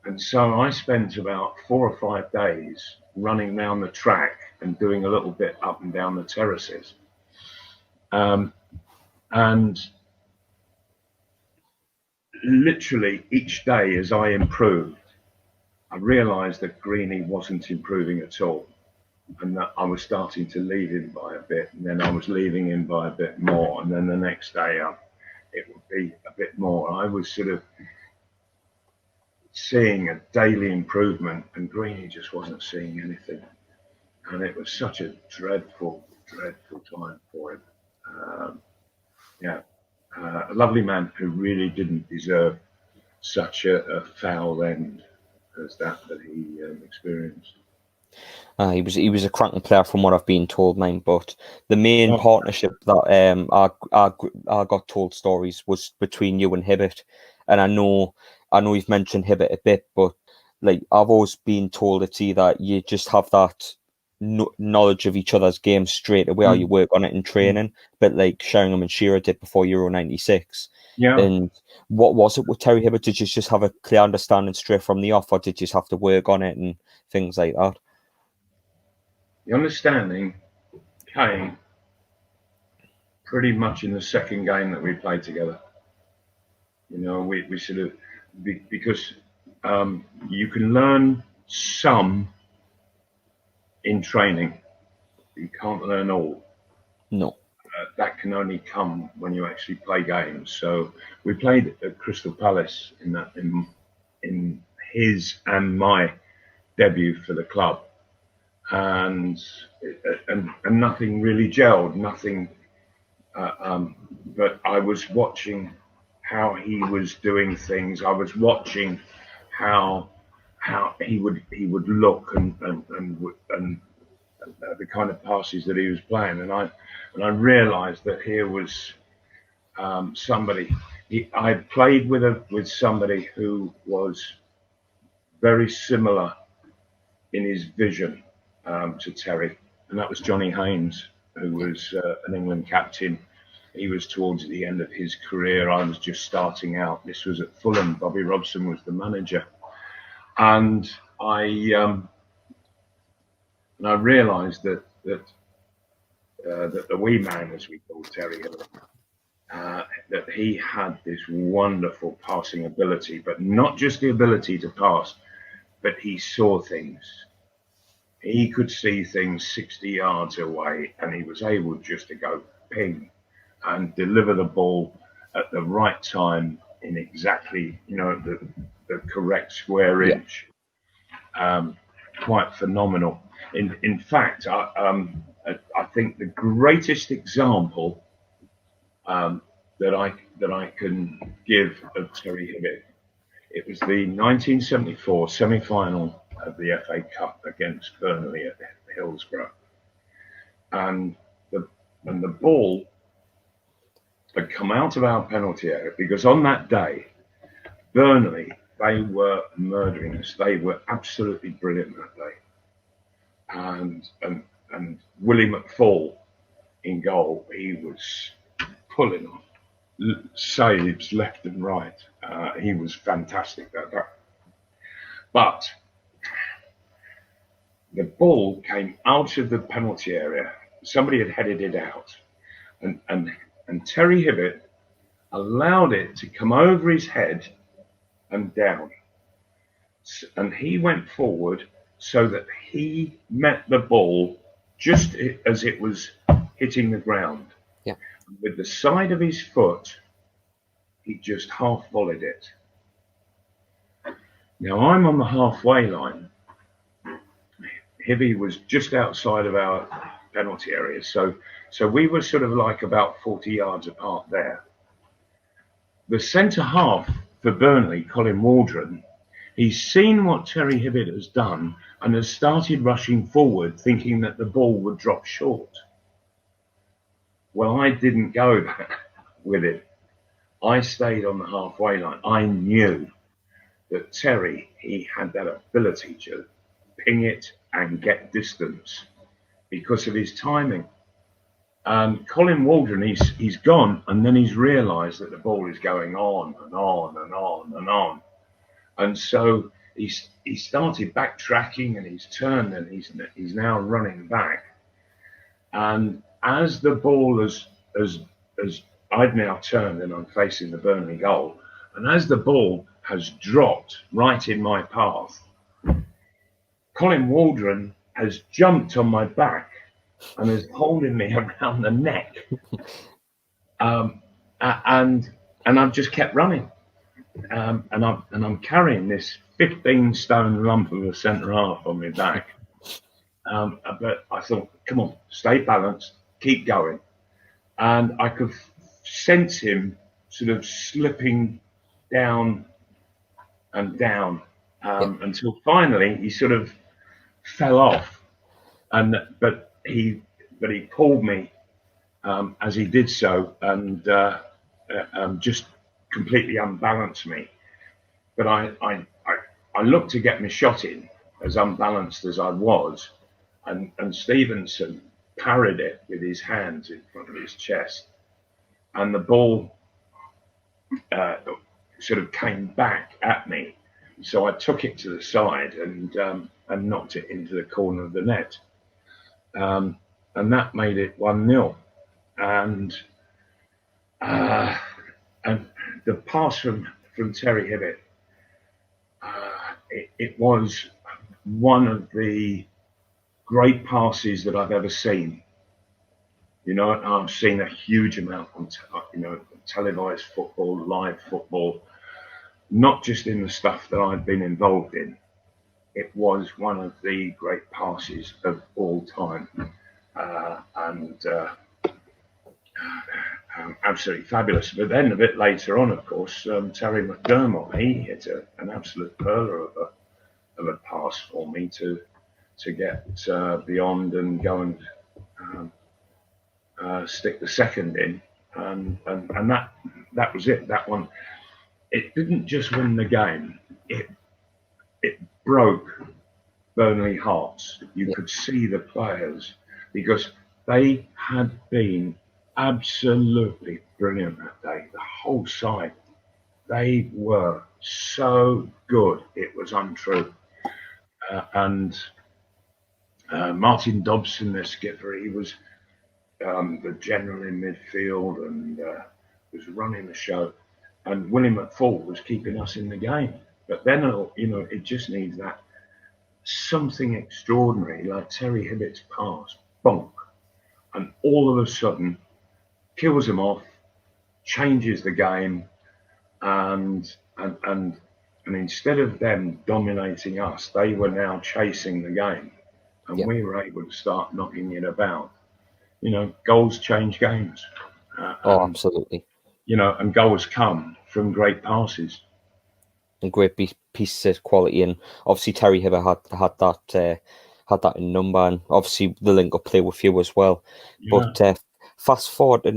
and so I spent about 4 or 5 days running down the track and doing a little bit up and down the terraces, and literally each day as I improved, I realised that Greeny wasn't improving at all, and that I was starting to leave him by a bit, and then I was leaving him by a bit more, and then the next day it would be a bit more. I was sort of seeing a daily improvement, and Greeny just wasn't seeing anything, and it was such a dreadful time for him. A lovely man who really didn't deserve such a foul end as that he experienced. He was a cracking player from what I've been told, mate. But the main partnership that I got told stories was between you and Hibbett, and I know you've mentioned Hibbett a bit, but like I've always been told it's either you just have that knowledge of each other's games straight away, or you work on it in training, but like Sheringham and Shearer did before Euro '96. Yeah. And what was it with Terry Hibbert? Did you just have a clear understanding straight from the off, or did you just have to work on it and things like that? The understanding came pretty much in the second game that we played together. You know, we sort of, because you can learn some in training, you can't learn all. No. That can only come when you actually play games. So we played at Crystal Palace in his and my debut for the club, and nothing really gelled, nothing. But I was watching how he was doing things. I was watching how he would look and the kind of passes that he was playing, and I realised that here was somebody. I played with somebody who was very similar in his vision to Terry, and that was Johnny Haynes, who was an England captain. He was towards the end of his career. I was just starting out. This was at Fulham. Bobby Robson was the manager, and I realised that the wee man, as we called Terry, that he had this wonderful passing ability, but not just the ability to pass, but he saw things. He could see things 60 yards away, and he was able just to go ping and deliver the ball at the right time in exactly, the correct square inch. Quite phenomenal. In fact, I think the greatest example that I can give of Terry Hibbert, it was the 1974 semi-final of the FA Cup against Burnley at Hillsborough, and the ball had come out of our penalty area, because on that day, Burnley, they were murdering us. They were absolutely brilliant that day. And Willie McFall in goal, he was pulling off saves left and right. He was fantastic that day. But the ball came out of the penalty area. Somebody had headed it out, and Terry Hibbert allowed it to come over his head and down. And he went forward so that he met the ball just as it was hitting the ground. Yeah. With the side of his foot, he just half volleyed it. Now I'm on the halfway line. Hibby was just outside of our penalty area, so we were sort of like about 40 yards apart there. The centre half for Burnley, Colin Waldron, he's seen what Terry Hibbert has done and has started rushing forward, thinking that the ball would drop short. Well, I didn't go with it. I stayed on the halfway line. I knew that Terry, he had that ability to ping it and get distance because of his timing. Colin Waldron, he's gone, and then he's realised that the ball is going on and on and on and on. And so he started backtracking, and he's turned, and he's now running back. And as the ball as I've now turned and I'm facing the Burnley goal, and as the ball has dropped right in my path, Colin Waldron has jumped on my back and is holding me around the neck, and I've just kept running, and I'm carrying this 15-stone lump of a centre half on my back, but I thought, come on, stay balanced, keep going, and I could sense him sort of slipping down and down until finally he sort of fell off, but he pulled me as he did so, and just completely unbalanced me. But I looked to get my shot in, as unbalanced as I was, and Stevenson parried it with his hands in front of his chest, and the ball sort of came back at me. So I took it to the side and knocked it into the corner of the net. And that made it 1-0. And the pass from Terry Hibbett, it was one of the great passes that I've ever seen. You know, I've seen a huge amount on televised football, live football, not just in the stuff that I've been involved in. It was one of the great passes of all time, and absolutely fabulous. But then a bit later on, of course, Terry McDermott, he hit an absolute pearler of a pass for me to get beyond and go and stick the second in, and that was it. That one, it didn't just win the game; it broke Burnley hearts. You could see the players, because they had been absolutely brilliant that day. The whole side, they were so good. It was untrue. And Martin Dobson, the skipper, he was the general in midfield and was running the show. And Willie McFall was keeping us in the game. But then, it just needs that something extraordinary, like Terry Hibbett's pass, bonk, and all of a sudden kills them off, changes the game, and instead of them dominating us, they were now chasing the game, and we were able to start knocking it about. Goals change games. Absolutely. And goals come from great passes. And great pieces of quality, and obviously Terry Hibbert had that in number, and obviously the link-up play with you as well. Yeah. But fast forward to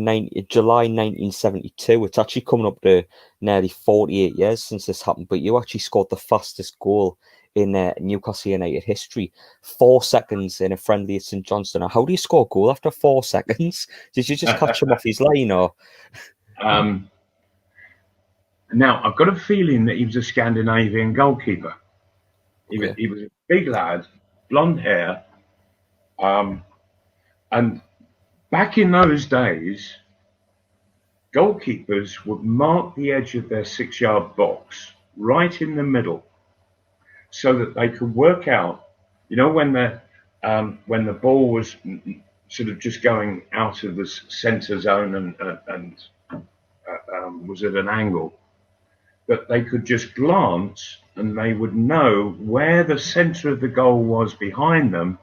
July 1972, it's actually coming up to nearly 48 years since this happened, but you actually scored the fastest goal in Newcastle United history, 4 seconds in a friendly at St Johnstone. How do you score a goal after 4 seconds? Did you just catch him off his line, or? Now, I've got a feeling that he was a Scandinavian goalkeeper. He was a big lad, blonde hair. And back in those days, goalkeepers would mark the edge of their 6-yard box right in the middle so that they could work out, when the ball was sort of just going out of the centre zone and was at an angle, that they could just glance and they would know where the centre of the goal was behind them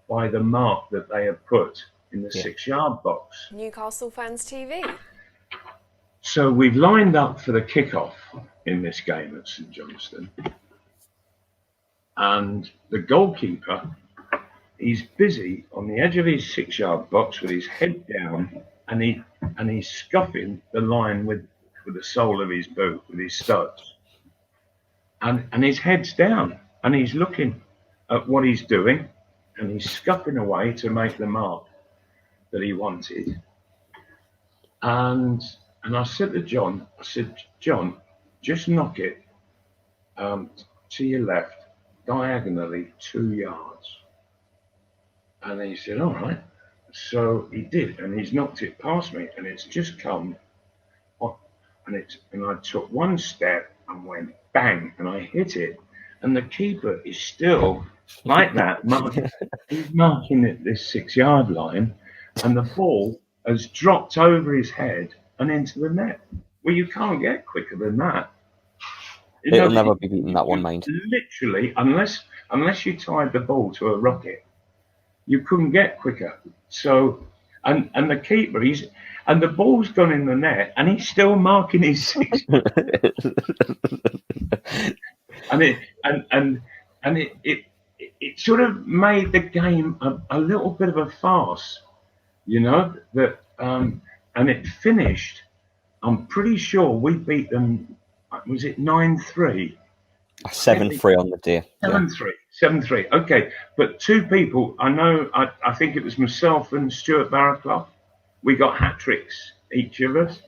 by the mark that they had put in the 6-yard box. Newcastle Fans TV. So we've lined up for the kickoff in this game at St Johnstone, and the goalkeeper, he's busy on the edge of his 6-yard box with his head down, and he's scuffing the line with the sole of his boot, with his studs, and his head's down, and he's looking at what he's doing, and he's scuffing away to make the mark that he wanted. And I said to John, John, just knock it to your left, diagonally 2 yards. And he said, all right. So he did, and he's knocked it past me, and it's just come on, and I took one step and went bang, and I hit it, and the keeper is still like that, he's marking at this 6-yard line, and the ball has dropped over his head and into the net. Well, you can't get quicker than that. It'll never be beaten, that one, mind. Literally, unless you tied the ball to a rocket, you couldn't get quicker. So, and the keeper, and the ball's gone in the net, and he's still marking his 6. and it sort of made the game a little bit of a farce, that and it finished. I'm pretty sure we beat them. Was it 9-3? 7-3 on the day. 7-3. Okay, but 2 people I know. I think it was myself and Stuart Barraclough. We got hat tricks, each of us.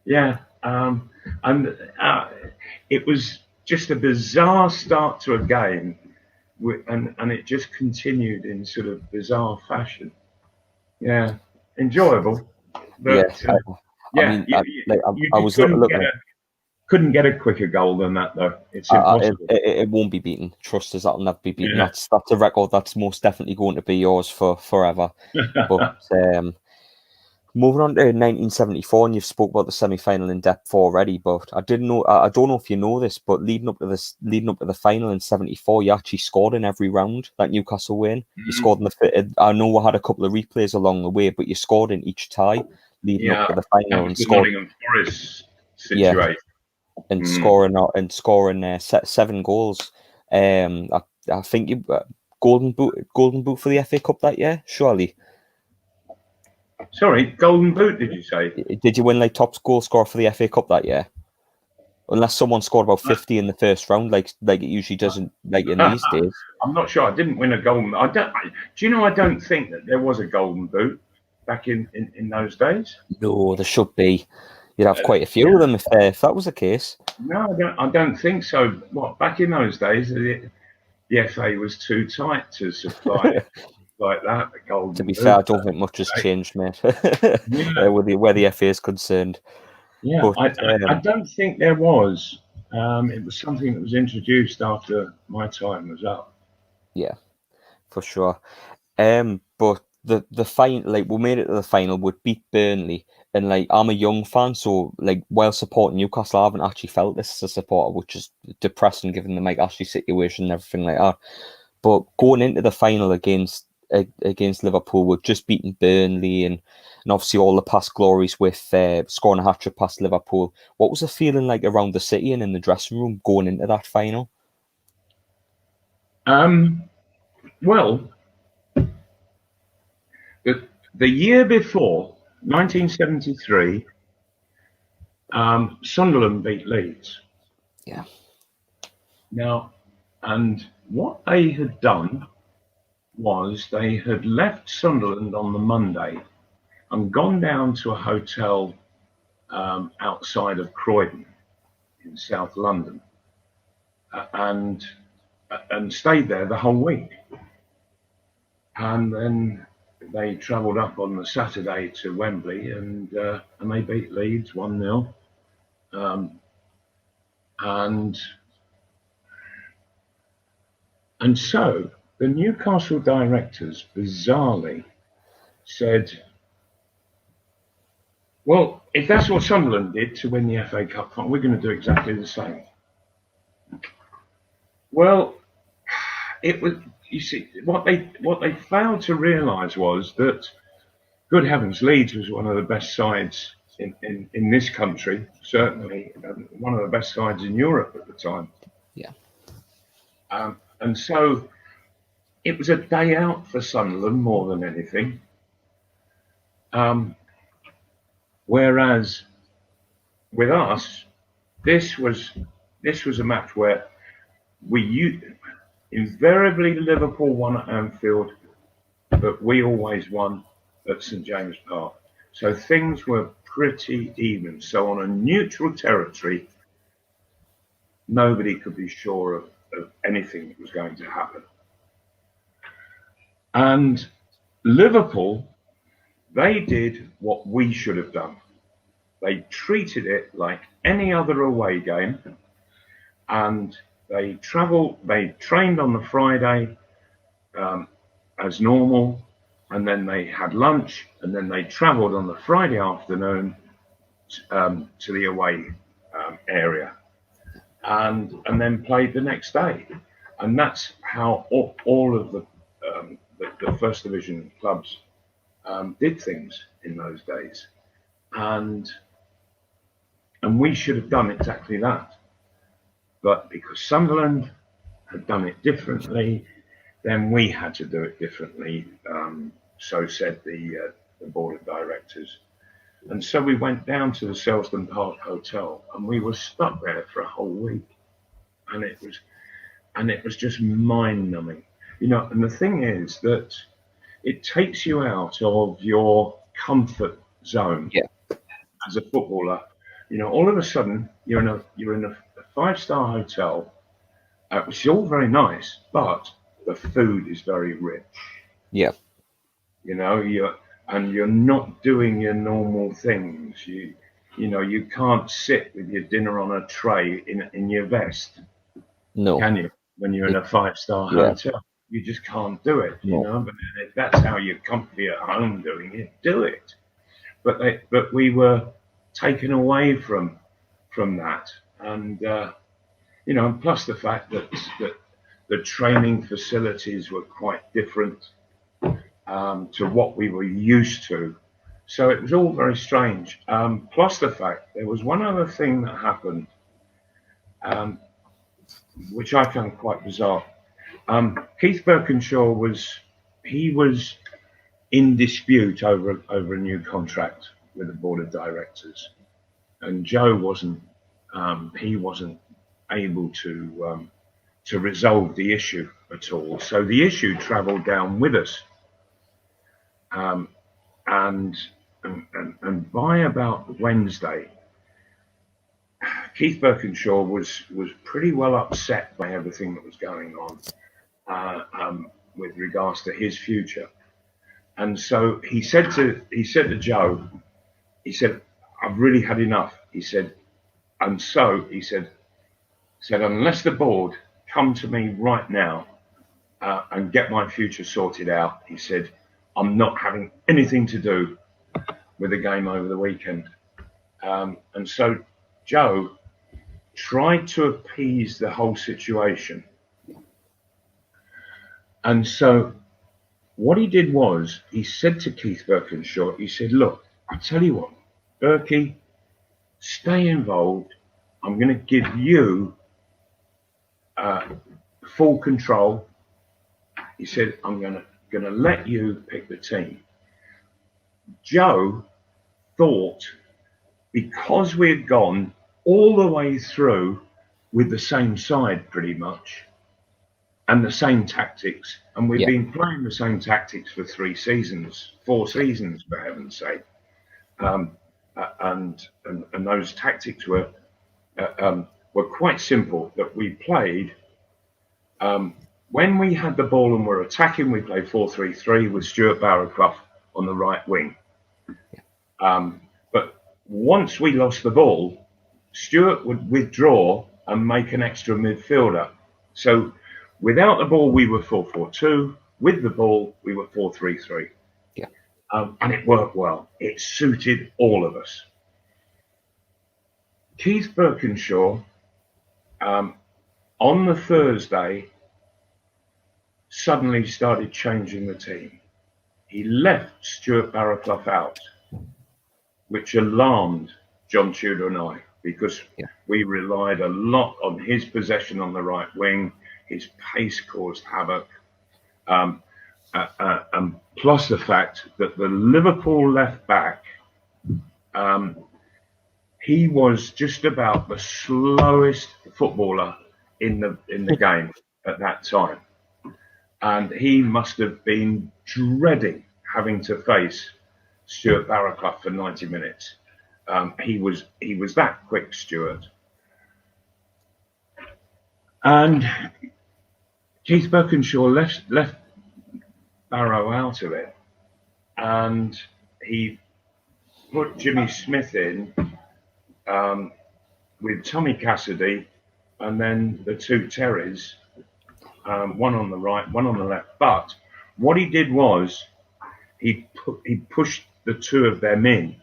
Yeah, And it was just a bizarre start to a game, and it just continued in sort of bizarre fashion. Yeah, enjoyable. But, I was looking at. Couldn't get a quicker goal than that, though. It's impossible. It won't be beaten. Trust us, that'll never be beaten. Yeah. That's a record that's most definitely going to be yours for forever. But moving on to 1974, and you've spoke about the semi-final in depth already. But I don't know if you know this, but leading up to the final in '74, you actually scored in every round that Newcastle win. You scored in the. I know we had a couple of replays along the way, but you scored in each tie leading up to the final and scored. Nottingham Forest situation. Yeah. And scoring 7 goals. I think you golden boot for the FA Cup that year, surely. Sorry, golden boot? Did you say? Did you win like top goal scorer for the FA Cup that year? Unless someone scored about 50 in the first round, like it usually doesn't, like in these days. I'm not sure. I didn't win a golden. Do you know? I don't think that there was a golden boot back in those days. No, there should be. You'd have quite a few of them if that was the case. No, I don't think so. What, back in those days, the FA was too tight to supply like that. The golden to be fair, I don't think much has changed, mate. Where the FA is concerned. Yeah, but, I don't think there was. It was something that was introduced after my time was up. Yeah, for sure. But the final, like we made it to the final, would beat Burnley. And like I'm a young fan, so like while supporting Newcastle, I haven't actually felt this as a supporter, which is depressing given the Mike Ashley situation and everything like that. But going into the final against Liverpool, we've just beaten Burnley and obviously all the past glories with scoring a hat-trick past Liverpool. What was the feeling like around the city and in the dressing room going into that final? Well, the year before, 1973, Sunderland beat Leeds. Yeah. Now, and what they had done was they had left Sunderland on the Monday and gone down to a hotel outside of Croydon in South London and stayed there the whole week. And then they travelled up on the Saturday to Wembley and they beat Leeds 1-0. And so the Newcastle directors bizarrely said, well, if that's what Sunderland did to win the FA Cup final, we're going to do exactly the same. Well, it was, you see, what they failed to realise was that, good heavens, Leeds was one of the best sides in this country, certainly one of the best sides in Europe at the time. Yeah. And so it was a day out for Sunderland more than anything. Whereas with us, this was a match where invariably Liverpool won at Anfield, but we always won at St James Park. So things were pretty even. So on a neutral territory, nobody could be sure of anything that was going to happen. And Liverpool, they did what we should have done. They treated it like any other away game, and they trained on the Friday as normal, and then they had lunch, and then they travelled on the Friday afternoon to the away area, and then played the next day. And that's how all of the First Division clubs did things in those days. And we should have done exactly that. But because Sunderland had done it differently, then we had to do it differently. So said the board of directors. And so we went down to the Selsdon Park Hotel, and we were stuck there for a whole week. And it was just mind-numbing. You know, and the thing is that it takes you out of your comfort zone as a footballer, You know, all of a sudden you're in a 5-star hotel, which is all very nice, but the food is very rich. Yeah. You know, you're not doing your normal things. You know, you can't sit with your dinner on a tray in your vest, No. can you? When you're in a 5-star Yeah. hotel, you just can't do it. No. You know, but if that's how you're comfy at home doing it, do it. But we were taken away from that, and you know, and plus the fact that the training facilities were quite different to what we were used to. So it was all very strange. Plus the fact there was one other thing that happened, which I found quite bizarre. Keith Birkinshaw was in dispute over a new contract with the board of directors, and Joe wasn't. He wasn't able to resolve the issue at all. So the issue travelled down with us. And by about Wednesday, Keith Birkinshaw was pretty well upset by everything that was going on with regards to his future. And so he said to Joe, he said, "I've really had enough." He said, and so he said, "Unless the board come to me right now and get my future sorted out," he said, "I'm not having anything to do with the game over the weekend." And so Joe tried to appease the whole situation. And so what he did was he said to Keith Birkinshaw, he said, "Look, I'll tell you what, Berkey, stay involved. I'm going to give you full control." He said, "I'm going to let you pick the team." Joe thought, because we had gone all the way through with the same side pretty much and the same tactics, and we've been playing the same tactics for 4 seasons, for heaven's sake, and those tactics were quite simple. That we played when we had the ball and were attacking, we played 4-3-3 with Stuart Barrowclough on the right wing. But once we lost the ball, Stuart would withdraw and make an extra midfielder. So without the ball, we were 4-4-2. With the ball, we were 4-3-3. Yeah. And it worked well. It suited all of us. Keith Birkinshaw, on the Thursday, suddenly started changing the team. He left Stuart Barrowclough out, which alarmed John Tudor and I, because we relied a lot on his possession on the right wing. His pace caused havoc. And plus the fact that the Liverpool left back, he was just about the slowest footballer in the game at that time. And he must have been dreading having to face Stuart Barrowclough for 90 minutes. He was that quick, Stuart. And Keith Birkinshaw left Barrow out of it, and he put Jimmy Smith in with Tommy Cassidy, and then the two Terrys, one on the right, one on the left. But what he did was he pushed the two of them in,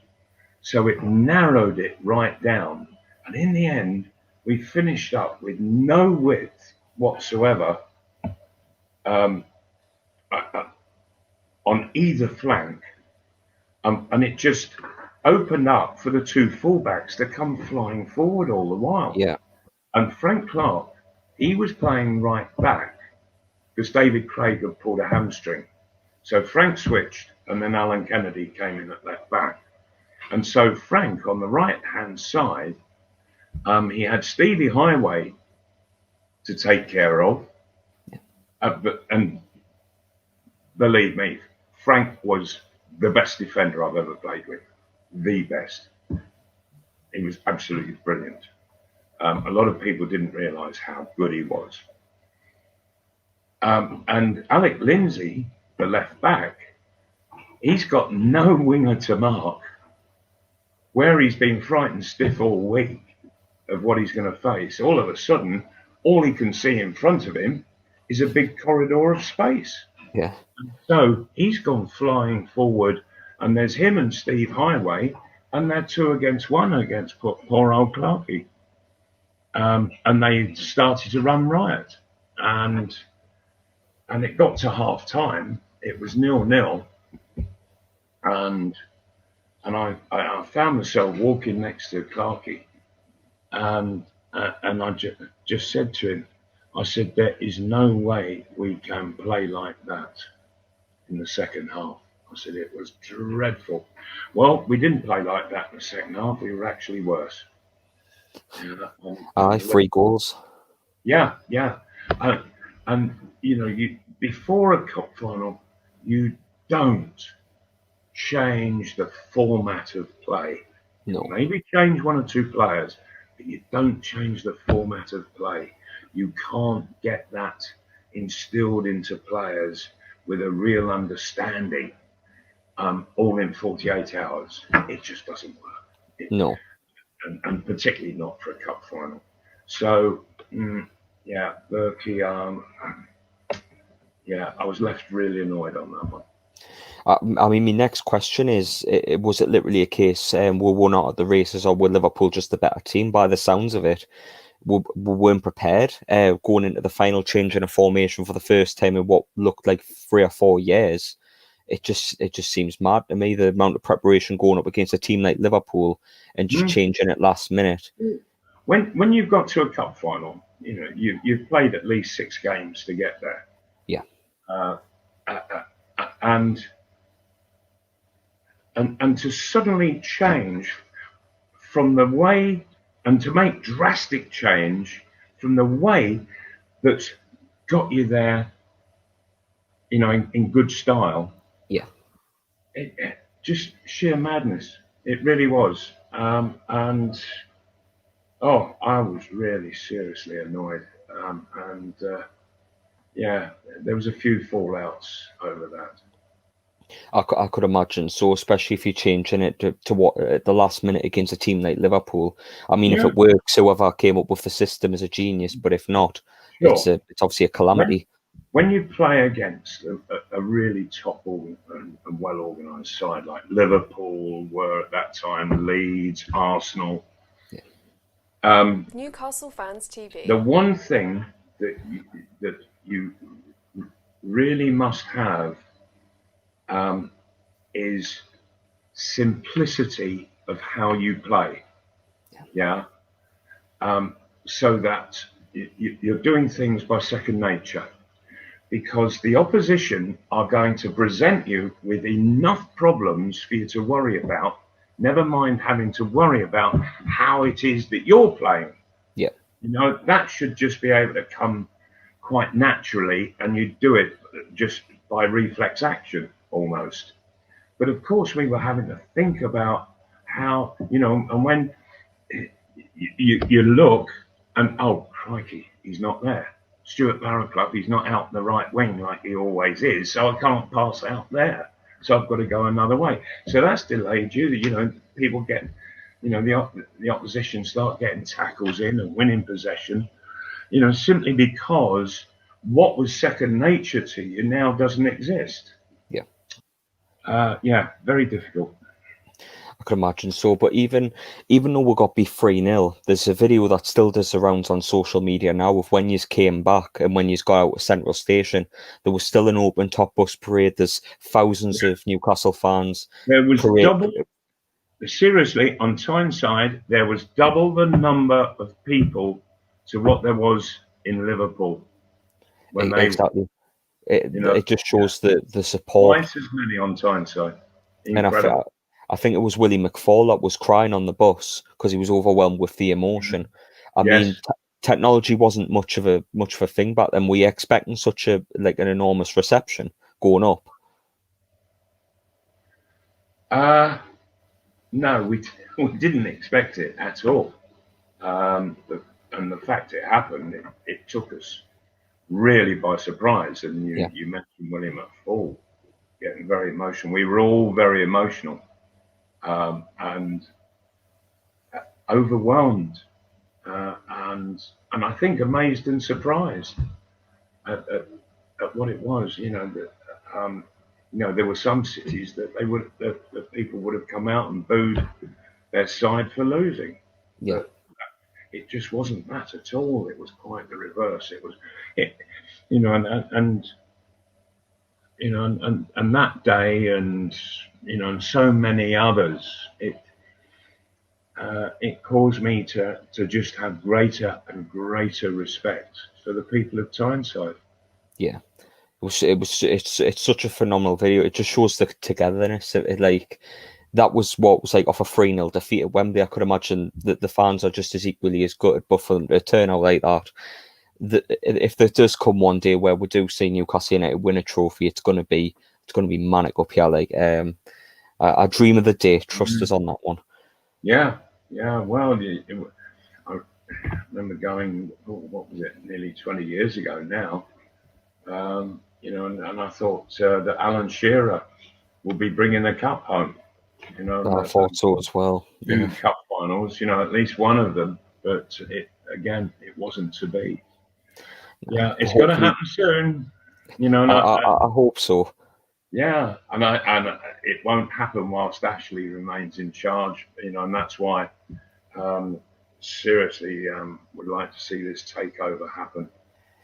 so it narrowed it right down. And in the end, we finished up with no width whatsoever on either flank, and it just opened up for the two fullbacks to come flying forward all the while. Yeah. And Frank Clark, he was playing right back because David Craig had pulled a hamstring. So Frank switched, and then Alan Kennedy came in at left back. And so Frank, on the right-hand side, he had Stevie Highway to take care of. And believe me, Frank was the best defender I've ever played with. The best. He was absolutely brilliant. A lot of people didn't realise how good he was. And Alec Lindsay, the left back, he's got no winger to mark. Where he's been frightened stiff all week of what he's going to face, all of a sudden, all he can see in front of him is a big corridor of space. Yeah. So he's gone flying forward, and there's him and Steve Highway, and they're 2 against 1 against poor old Clarkey. And they started to run riot. And it got to half time. It was 0-0. And I found myself walking next to Clarkey. And I just said to him, I said, there is no way we can play like that in the second half. I said, it was dreadful. Well, we didn't play like that in the second half. We were actually worse. Aye, 3 goals. Yeah. And you know, before a cup final, you don't change the format of play. No. Maybe change 1 or 2 players, but you don't change the format of play. You can't get that instilled into players with a real understanding all in 48 hours. It just doesn't work. No. And particularly not for a cup final. So, yeah, Berkey, yeah, I was left really annoyed on that one. I mean, my next question is, was it literally a case we were not at the races, or were Liverpool just a better team? By the sounds of it, we weren't prepared going into the final, changing a formation for the first time in what looked like 3 or 4 years. It just seems mad to me, the amount of preparation going up against a team like Liverpool and just changing it last minute. When you've got to a cup final, you know, you've played at least 6 games to get there. Yeah. And to suddenly change from the way, and to make drastic change from the way that's got you there, you know, in good style. Yeah. It just sheer madness. It really was. And I was really seriously annoyed. Yeah, there was a few fallouts over that. I could imagine. So, especially if you're changing it to what at the last minute against a team like Liverpool. I mean, if it works, whoever came up with the system is a genius. But if not, it's obviously a calamity. When you play against a really top and well organised side like Liverpool were at that time, Leeds, Arsenal. Yeah. Newcastle Fans TV. The one thing that you really must have is simplicity of how you play. Yeah. So that you're doing things by second nature, because the opposition are going to present you with enough problems for you to worry about, never mind having to worry about how it is that you're playing. Yeah. You know, that should just be able to come quite naturally, and you do it just by reflex action almost. But of course we were having to think about how, you know, and when you look and, oh, crikey, he's not there. Stuart Barraclough, he's not out the right wing like he always is, so I can't pass out there. So I've got to go another way. So that's delayed you. You know, people get, you know, the opposition start getting tackles in and winning possession, you know, simply because what was second nature to you now doesn't exist. Yeah. Yeah, very difficult. I could imagine so. But even though we got beat 3-0, there's a video that still does the rounds on social media now of when you came back and when you got out of Central Station. There was still an open top bus parade. There's thousands of Newcastle fans. There was double. Seriously, on Tyneside, there was double the number of people to what there was in Liverpool. Exactly. It just shows the support. Twice as many on Tyneside. Incredible. And I think it was Willie McFall that was crying on the bus because he was overwhelmed with the emotion. I mean, technology wasn't much of a thing back then. Were you expecting such an enormous reception going up? No, we didn't expect it at all. And the fact it happened, it took us really by surprise. And you mentioned William at full, getting very emotional. We were all very emotional and overwhelmed, and I think amazed and surprised at what it was. There were some cities that that people would have come out and booed their side for losing. Yeah. But it just wasn't that at all. It was quite the reverse. It was, and that day, and and so many others. It caused me to just have greater and greater respect for the people of Tyneside. Yeah. It's such a phenomenal video. It just shows the togetherness. That was what was like off a 3-0 defeat at Wembley. I could imagine that the fans are just as equally as gutted, but for them to turn out like that, if there does come one day where we do see Newcastle United win a trophy, it's gonna be manic up here. I dream of the day. Trust us on that one. Yeah. Well, I remember going. What was it? Nearly 20 years ago now. And I thought that Alan Shearer will be bringing the cup home. I thought so as well. Two cup finals, at least one of them. But it wasn't to be. Yeah, it's going to happen soon. I hope so. Yeah, and it won't happen whilst Ashley remains in charge. And that's why, seriously, would like to see this takeover happen.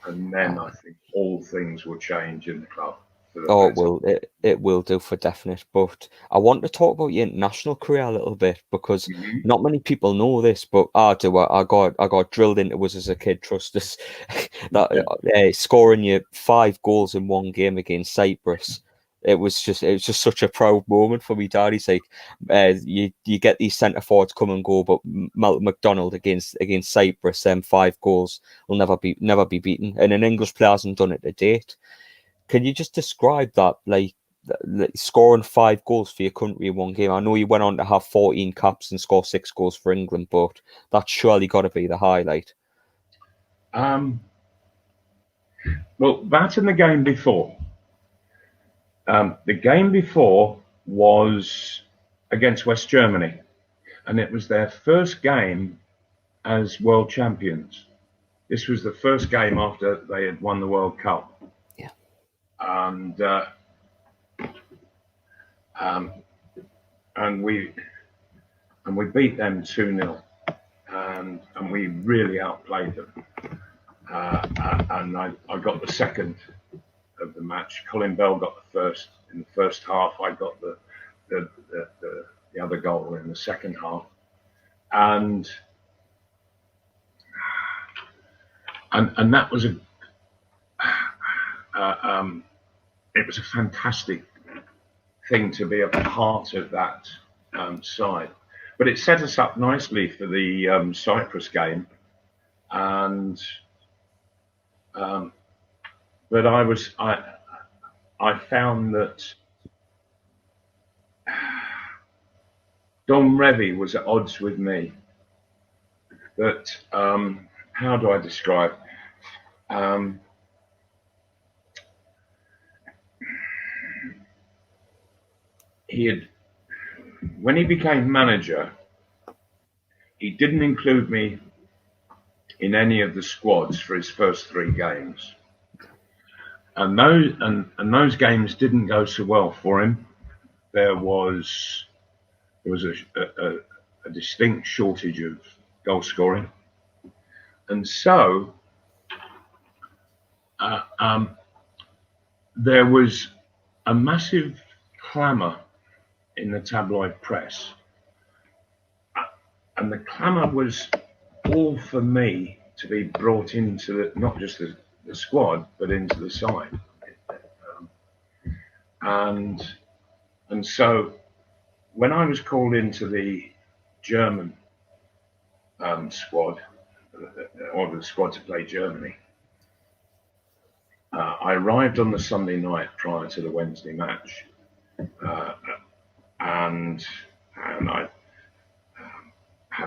And then I think all things will change in the club. Oh, it will. It will do for definite. But I want to talk about your international career a little bit because not many people know this. But I do. I got drilled into us as a kid. Trust us. Scoring your 5 goals in one game against Cyprus. It was just such a proud moment for me, Dad. He's like, you get these centre forwards come and go, but Malcom MacDonald against Cyprus, 5 goals will never be beaten, and an English player hasn't done it to date. Can you just describe that, like scoring 5 goals for your country in one game? I know you went on to have 14 caps and score 6 goals for England, but that's surely got to be the highlight. Well, that and the game before. The game before was against West Germany, and it was their first game as world champions. This was the first game after they had won the World Cup. Yeah. And we beat them 2-0, and we really outplayed them. And I got the second of the match. Colin Bell got the first in the first half. I got the other goal in the second half, and that was it was a fantastic thing to be a part of that side. But it set us up nicely for the Cyprus game, and. But I found that Don Revie was at odds with me. That how do I describe? When he became manager, he didn't include me in any of the squads for his first 3 games. And those games didn't go so well for him. There was a distinct shortage of goal scoring, and so there was a massive clamour in the tabloid press, and the clamour was all for me to be brought into not just the squad, but into the side. And so when I was called into the German squad, or the squad to play Germany, I arrived on the Sunday night prior to the Wednesday match, and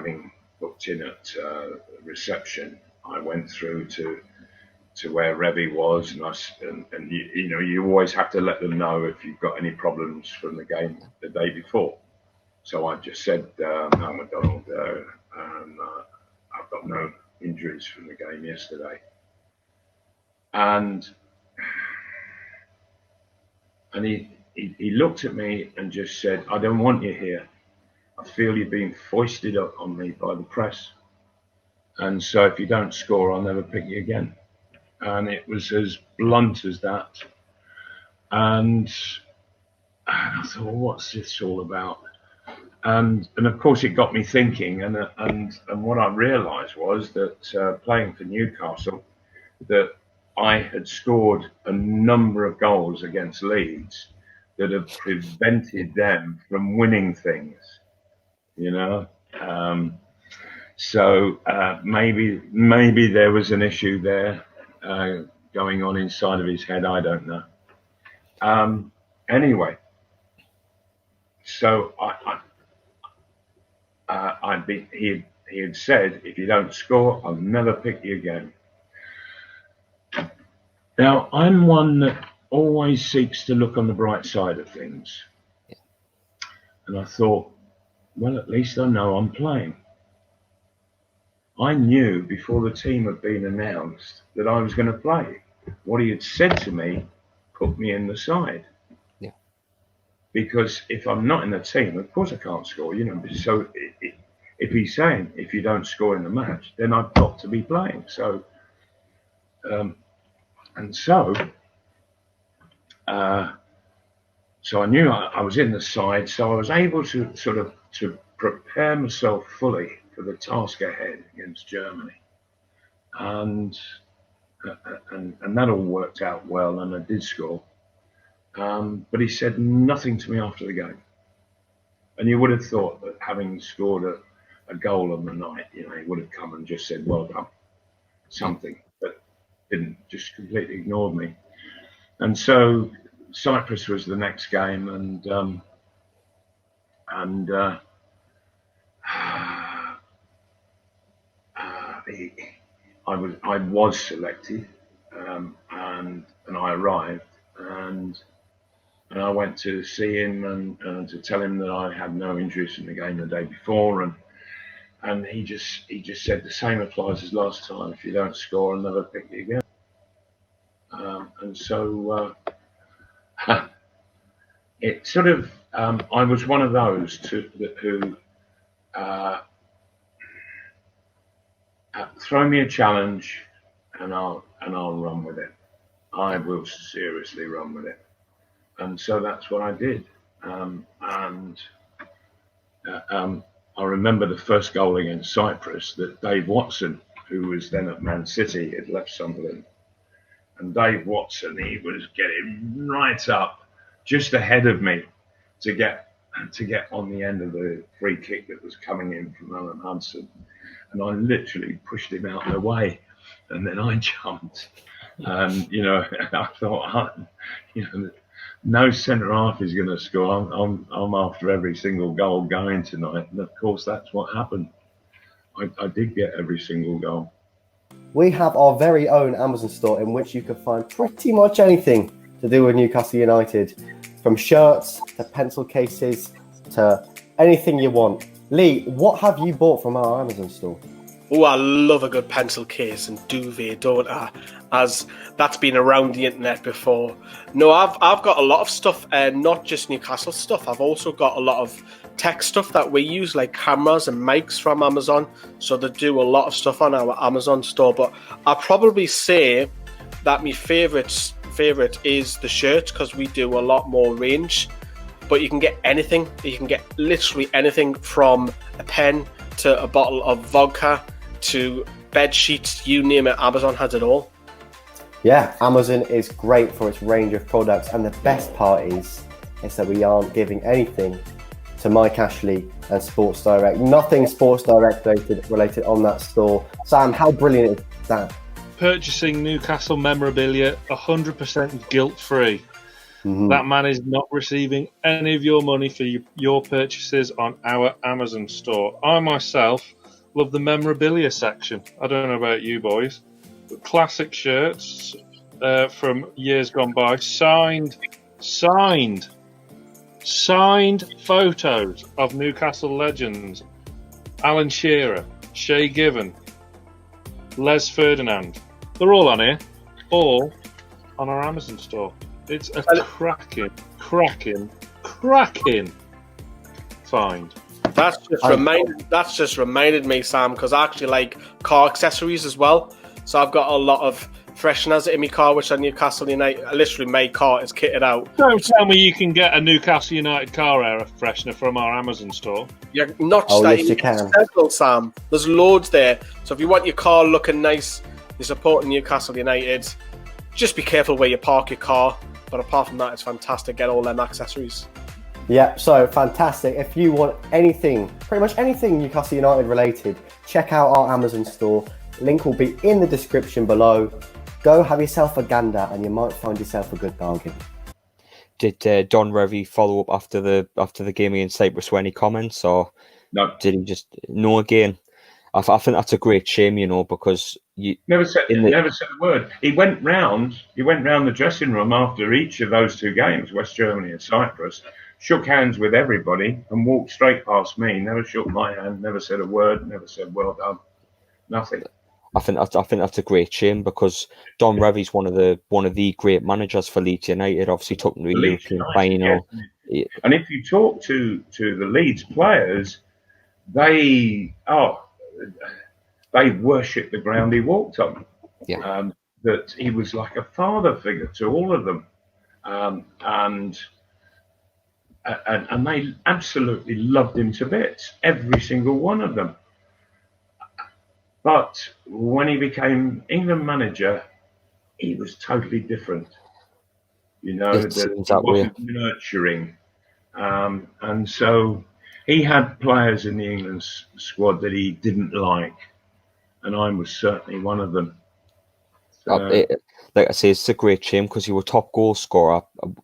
having booked in at reception, I went through to where Revy was, and you always have to let them know if you've got any problems from the game the day before. So I just said, Malcom MacDonald, I've got no injuries from the game yesterday. And he looked at me and just said, I don't want you here. I feel you're being foisted on me by the press. And so if you don't score, I'll never pick you again. And it was as blunt as that. And I thought, well, what's this all about? And of course, it got me thinking. And what I realised was that playing for Newcastle, that I had scored a number of goals against Leeds that have prevented them from winning things. So maybe there was an issue there going on inside of his head. I don't know. Anyway, so he had said, if you don't score, I'll never pick you again. Now, I'm one that always seeks to look on the bright side of things. And I thought, well, at least I know I'm playing. I knew before the team had been announced that I was going to play. What he had said to me put me in the side. Yeah. Because if I'm not in the team, of course I can't score, So if he's saying, if you don't score in the match, then I've got to be playing. So, so I knew I was in the side, so I was able to to prepare myself fully for the task ahead against Germany, and that all worked out well, and I did score. But he said nothing to me after the game, and you would have thought that having scored a goal on the night, he would have come and just said, "Well done," something, but didn't, just completely ignored me. And so Cyprus was the next game, and I was selected, and I arrived, and I went to see him and to tell him that I had no injuries in the game the day before, and he just said the same applies as last time. If you don't score, I'll never pick you again. And so it sort of I was one of those who throw me a challenge and I'll run with it. I will seriously run with it, and so that's what I did. I remember the first goal against Cyprus that Dave Watson, who was then at Man City, had left Sunderland. And Dave Watson, he was getting right up just ahead of me to get on the end of the free kick that was coming in from Alan Hudson. And I literally pushed him out of the way, and then I jumped. And I thought, no centre half is going to score. I'm after every single goal going tonight, and of course that's what happened. I did get every single goal. We have our very own Amazon store in which you can find pretty much anything to do with Newcastle United, from shirts to pencil cases to anything you want. Lee, what have you bought from our Amazon store? Oh, I love a good pencil case and duvet, don't I? As that's been around the internet before. No, I've got a lot of stuff, not just Newcastle stuff. I've also got a lot of tech stuff that we use, like cameras and mics from Amazon. So they do a lot of stuff on our Amazon store. But I'll probably say that my favourite is the shirts, because we do a lot more range. But you can get anything. You can get literally anything, from a pen to a bottle of vodka to bed sheets, you name it. Amazon has it all. Yeah, Amazon is great for its range of products, and the best part is that we aren't giving anything to Mike Ashley and Sports Direct. Nothing Sports Direct related on that store. Sam, how brilliant is that? Purchasing Newcastle memorabilia 100% guilt-free. That man is not receiving any of your money for your purchases on our Amazon store. I myself love the memorabilia section. I don't know about you boys, but classic shirts from years gone by, signed photos of Newcastle legends, Alan Shearer, Shay Given, Les Ferdinand. They're all on here, all on our Amazon store. It's a cracking find. That's just reminded me, Sam, because I actually like car accessories as well. So I've got a lot of fresheners in my car, which are Newcastle United. Literally, my car is kitted out. Don't tell me you can get a Newcastle United car air freshener from our Amazon store. You're not yes, you can. Several, Sam. There's loads there. So if you want your car looking nice, you're supporting Newcastle United. Just be careful where you park your car. But apart from that, it's fantastic. Get all them accessories. Yeah, so fantastic. If you want anything, pretty much anything Newcastle United related, check out our Amazon store. Link will be in the description below. Go have yourself a gander and you might find yourself a good bargain. Did Don Revie follow up after the game against Cyprus with any comments, or No. did he just no again? I think that's a great shame, because you never said a word. He went round the dressing room after each of those two games, West Germany and Cyprus, shook hands with everybody and walked straight past me. Never shook my hand, never said a word, never said well done, nothing. I think that's a great shame, because Don Revie's one of the great managers for Leeds United. Obviously took them to the European final. Yes. And if you talk to the Leeds players, they worship the ground he walked on. Yeah. That he was like a father figure to all of them, and they absolutely loved him to bits, every single one of them. But when he became England manager, he was totally different. He wasn't nurturing, and so he had players in the England squad that he didn't like, and I was certainly one of them. So, like I say, it's a great shame, because you were top goal scorer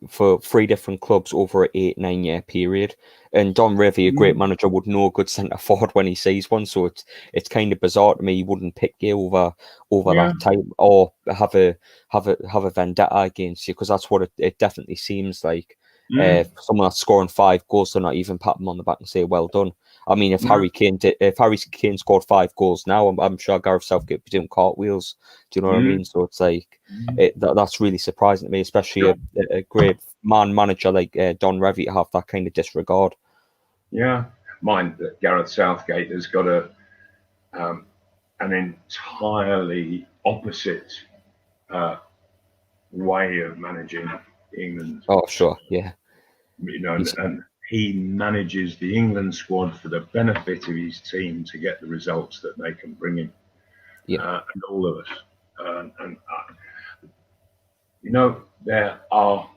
for 3 different clubs over an 8-9 year period. And Don Revie, a great manager, would know a good centre forward when he sees one. So it's kind of bizarre to me he wouldn't pick you over that time, or have a vendetta against you, because that's what it definitely seems like. Someone that's scoring 5 goals, they're not even pat him on the back and say well done. I mean, if Harry Kane scored 5 goals now, I'm sure Gareth Southgate would be doing cartwheels. Do you know what I mean? So it's like that's really surprising to me, especially a great manager like Don Revie to have that kind of disregard. Yeah, mind that Gareth Southgate has got an entirely opposite way of managing England. Oh, sure, yeah. And he manages the England squad for the benefit of his team to get the results that they can bring him. Yeah. And all of us. There are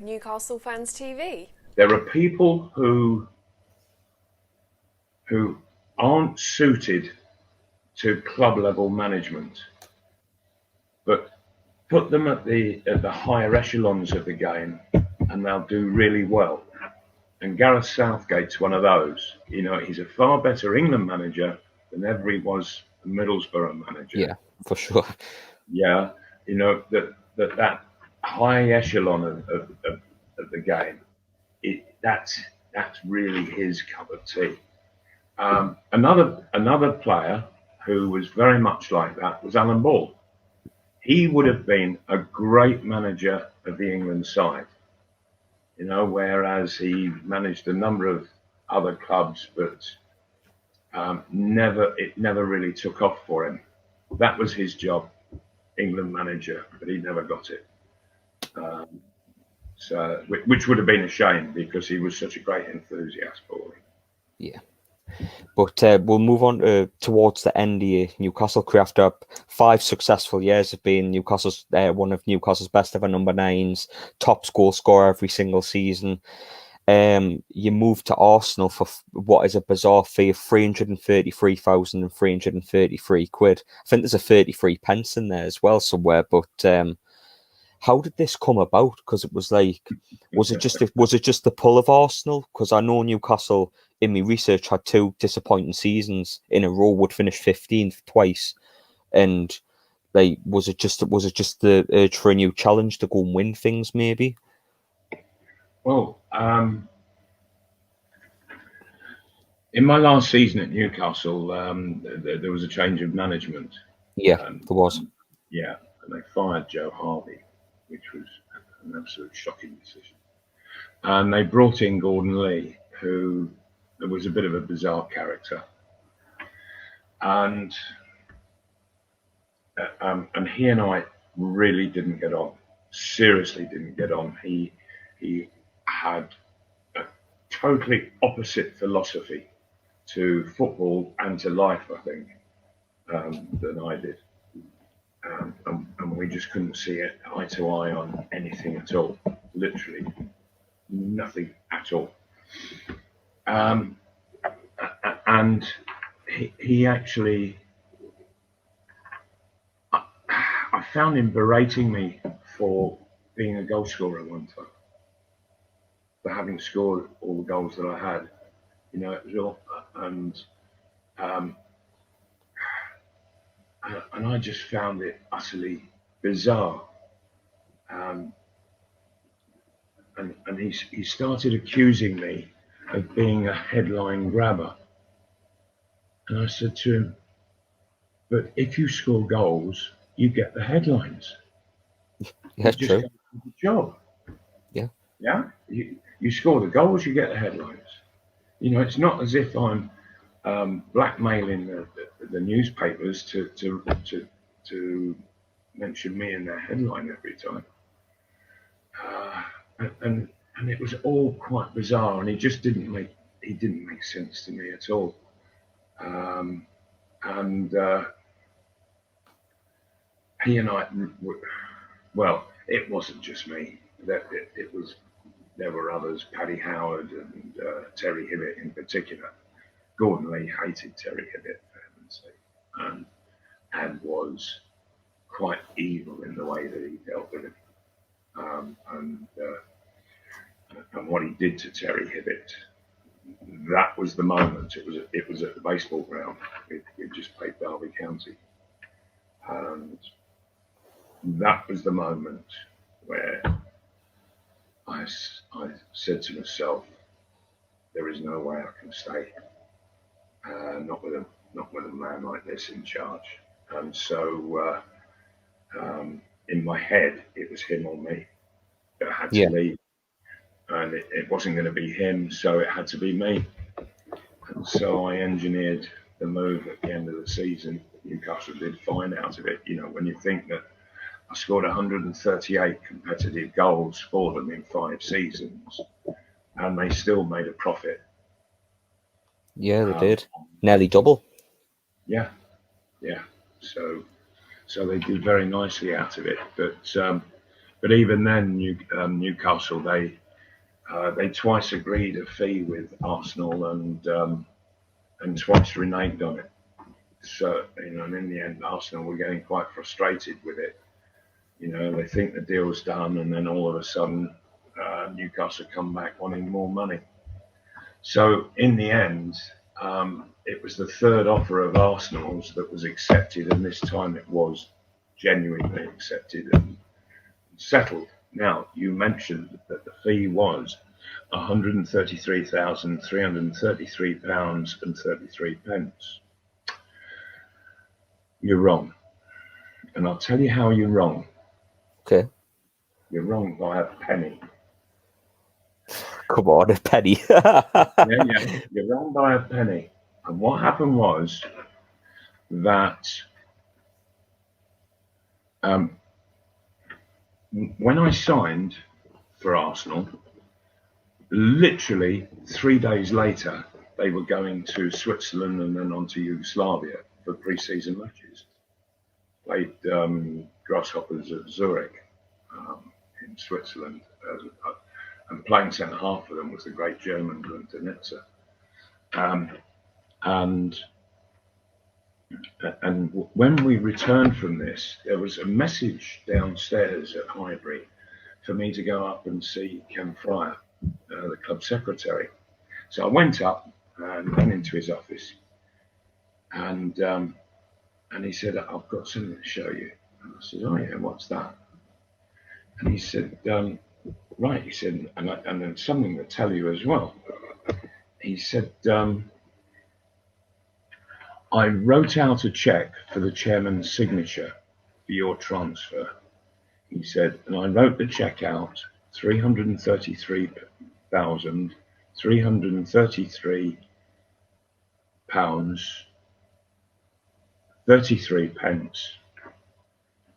Newcastle Fans TV. There are people who aren't suited to club level management, but put them at the higher echelons of the game and they'll do really well. And Gareth Southgate's one of those. He's a far better England manager than ever he was a Middlesbrough manager. Yeah, for sure. Yeah, that high echelon of the game, that's really his cup of tea. Another player who was very much like that was Alan Ball. He would have been a great manager of the England side, whereas he managed a number of other clubs, but it never really took off for him. That was his job, England manager, but he never got it. So, which would have been a shame, because he was such a great enthusiast for it. Yeah. But we'll move on towards the end of your Newcastle career. After 5 successful years of being Newcastle's one of Newcastle's best ever number 9s, top goal scorer every single season. You moved to Arsenal for what is a bizarre fee of 333,333 quid. I think there's a 33 pence in there as well somewhere. But how did this come about? Because it was like, was it just the pull of Arsenal? Because I know Newcastle in my research had 2 disappointing seasons in a row, would finish 15th twice, and like, was it just the urge for a new challenge to go and win things, maybe? Well, in my last season at Newcastle, there was a change of management. Yeah, there was. Yeah, and they fired Joe Harvey, which was an absolute shocking decision. And they brought in Gordon Lee, who was a bit of a bizarre character. And he and I really didn't get on. Seriously didn't get on. He had a totally opposite philosophy to football and to life, I think, than I did. And we just couldn't see it eye to eye on anything at all. Literally nothing at all. And he actually, I found him berating me for being a goal scorer one time, for having scored all the goals that I had. You know, it was all, and I just found it utterly bizarre. And he started accusing me of being a headline grabber. And I said to him, but if you score goals, you get the headlines. That's true. Go for the job. Yeah. Yeah. You score the goals, you get the headlines. You know, it's not as if I'm blackmailing the newspapers to mention me in their headline every time. And it was all quite bizarre, and he didn't make sense to me at all. He and I, well, it wasn't just me. There were others, Paddy Howard and Terry Hibbett in particular. Gordon Lee hated Terry Hibbett, for heaven's sake, and was quite evil in the way that he dealt with him. And what he did to Terry Hibbett, that was the moment. It was at the baseball ground. It just played Derby County, and that was the moment where I said to myself, there is no way I can stay, not with a man like this in charge. And so in my head, it was him or me that had to leave, and it wasn't going to be him, so it had to be me. And so I engineered the move at the end of the season. Newcastle did fine out of it. You know, when you think that I scored 138 competitive goals for them in 5 seasons, and they still made a profit. Yeah, they did. Nearly double. Yeah. So they did very nicely out of it. But even then, Newcastle, they twice agreed a fee with Arsenal and twice reneged on it. So, you know, and in the end, Arsenal were getting quite frustrated with it. You know, they think the deal's done, and then all of a sudden, Newcastle come back wanting more money. So in the end, it was the third offer of Arsenal's that was accepted, and this time it was genuinely accepted and settled. Now, you mentioned that the fee was £133,333 and 33 pence. You're wrong. And I'll tell you how you're wrong. Okay. You're wrong by a penny. Come on, a penny. Yeah. You're wrong by a penny. And what happened was that when I signed for Arsenal, literally 3 days later, they were going to Switzerland and then on to Yugoslavia for pre-season matches. Played Grasshoppers at Zurich in Switzerland. And playing centre half for them was the great German Gunter Netzer. And And when we returned from this, there was a message downstairs at Highbury for me to go up and see Ken Fryer, the club secretary. So I went up and went into his office, and he said, "I've got something to show you." And I said, "Oh yeah, what's that?" And he said, "Right," he said, and then something to tell you as well. He said, "I wrote out a cheque for the chairman's signature for your transfer." He said, "and I wrote the cheque out, £333,333 33 pence,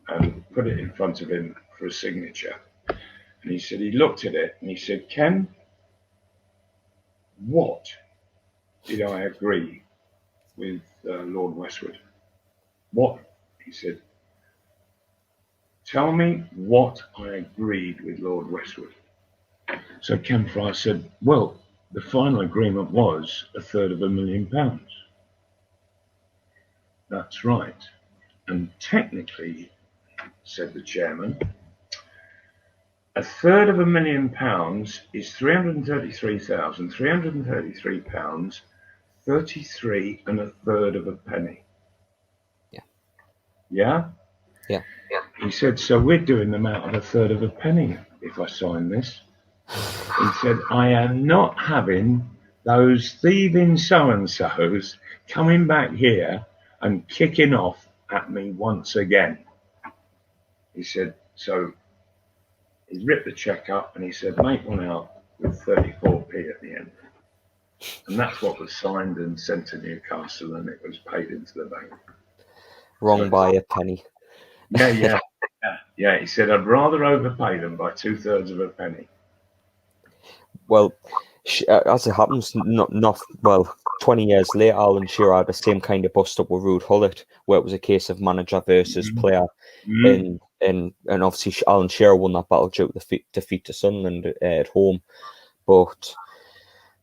and put it in front of him for a signature." And he said he looked at it and he said, "Ken, what did I agree with Lord Westwood? What?" He said, "Tell me what I agreed with Lord Westwood." So Ken Fry said, "Well, the final agreement was £250,000. "That's right. And technically," said the chairman, £250,000 is £333,333, 33 and a third of a penny. Yeah. Yeah? Yeah. He said, "So we're doing them out of a third of a penny if I sign this." He said, "I am not having those thieving so-and-sos coming back here and kicking off at me once again." He said, so he ripped the cheque up and he said, "Make one out with 34p at the end." And that's what was signed and sent to Newcastle, and it was paid into the bank. Wrong by a penny. Yeah. He said, "I'd rather overpay them by 2/3 of a penny." Well, as it happens, not 20 years later, Alan Shearer had the same kind of bust up with Ruud Gullit, where it was a case of manager versus player, and obviously Alan Shearer won that battle due to the defeat to Sunderland at home. But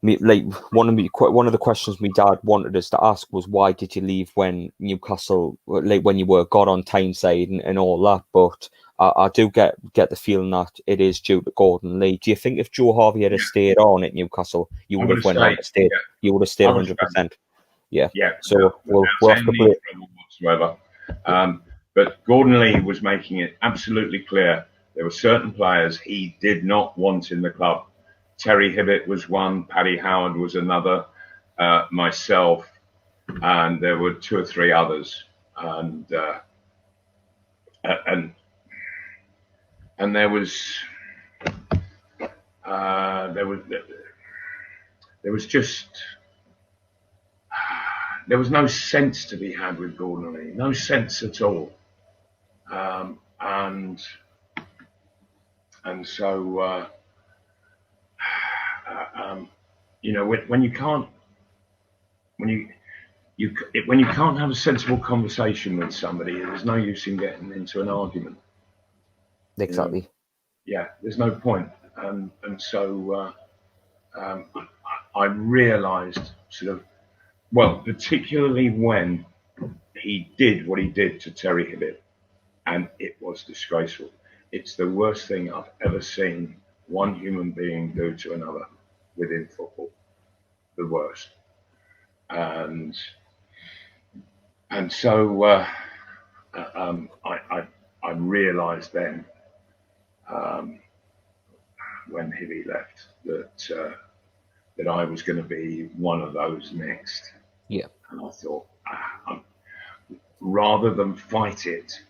one of the questions my dad wanted us to ask was, why did you leave when Newcastle, when you were God on Tyneside and all that? But I do get the feeling that it is due to Gordon Lee. Do you think if Joe Harvey had stayed on at Newcastle, you would have went on to stay? Yeah. You would have stayed 100%. Yeah. So we'll have to play whatsoever. But Gordon Lee was making it absolutely clear there were certain players he did not want in the club. Terry Hibbett was one, Paddy Howard was another, myself, and there were 2 or 3 others, and there was no sense to be had with Gordon Lee, no sense at all, and so. When you can't have a sensible conversation with somebody, there's no use in getting into an argument. Exactly. There's no point. And so I realised particularly when he did what he did to Terry Hibbett, and it was disgraceful. It's the worst thing I've ever seen one human being do to another within football. The worst. And so I realised then, when Hibby left, that I was going to be one of those next. Yeah. And I thought, rather than fight it,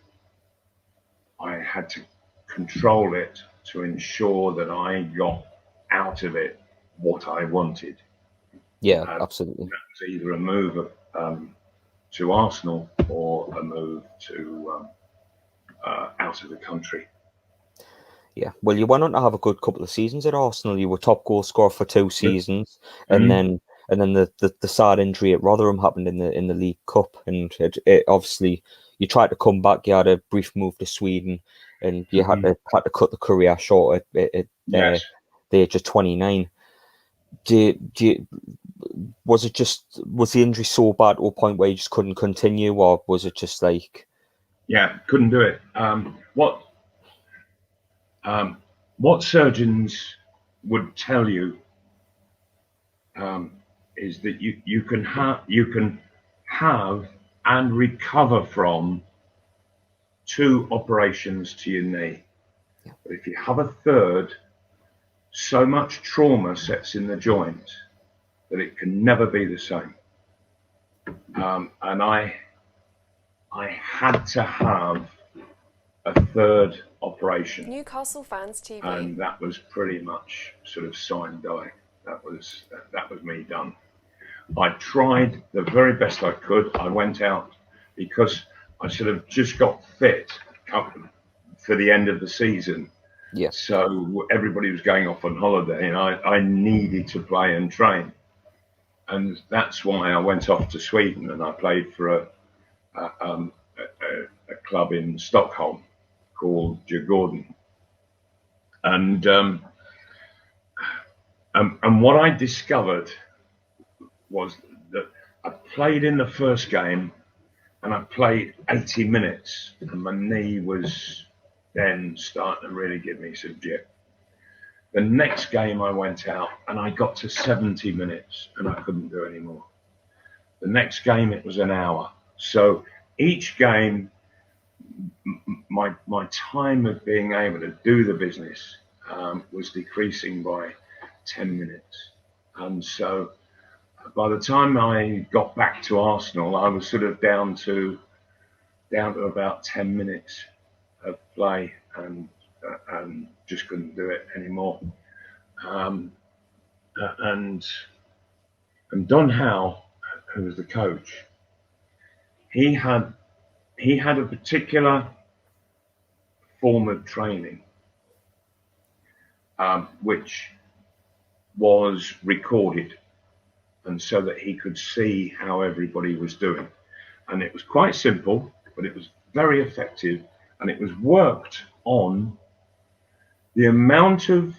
I had to control it to ensure that I got out of it what I wanted. Yeah, absolutely. That was either a move to Arsenal or a move to out of the country. Yeah, well, you went on to have a good couple of seasons at Arsenal. You were top goal scorer for 2 seasons, and then the sad injury at Rotherham happened in the League Cup, and it obviously you tried to come back. You had a brief move to Sweden, and you had to cut the career short at the age of 29. was the injury so bad to a point where you just couldn't continue, or was it just like? Yeah, couldn't do it. What surgeons would tell you is that you can have and recover from 2 operations to your knee. Yeah. But if you have a third, so much trauma sets in the joint that it can never be the same. And I had to have a third operation. Newcastle Fans TV. And that was pretty much sort of sign die. That was me done. I tried the very best I could. I went out because I sort of just got fit for the end of the season. Yeah. So everybody was going off on holiday, and I needed to play and train. And that's why I went off to Sweden, and I played for a club in Stockholm called Djurgården. And what I discovered was that I played in the first game, and I played 80 minutes, and my knee was then starting to really give me some jip. The next game I went out and I got to 70 minutes and I couldn't do any more. The next game it was an hour. So each game, my time of being able to do the business was decreasing by 10 minutes. And so by the time I got back to Arsenal, I was sort of down to about 10 minutes of play, and just couldn't do it anymore. And Don Howe, who was the coach, he had a particular form of training, which was recorded, and so that he could see how everybody was doing. And it was quite simple, but it was very effective, and it was worked on the amount of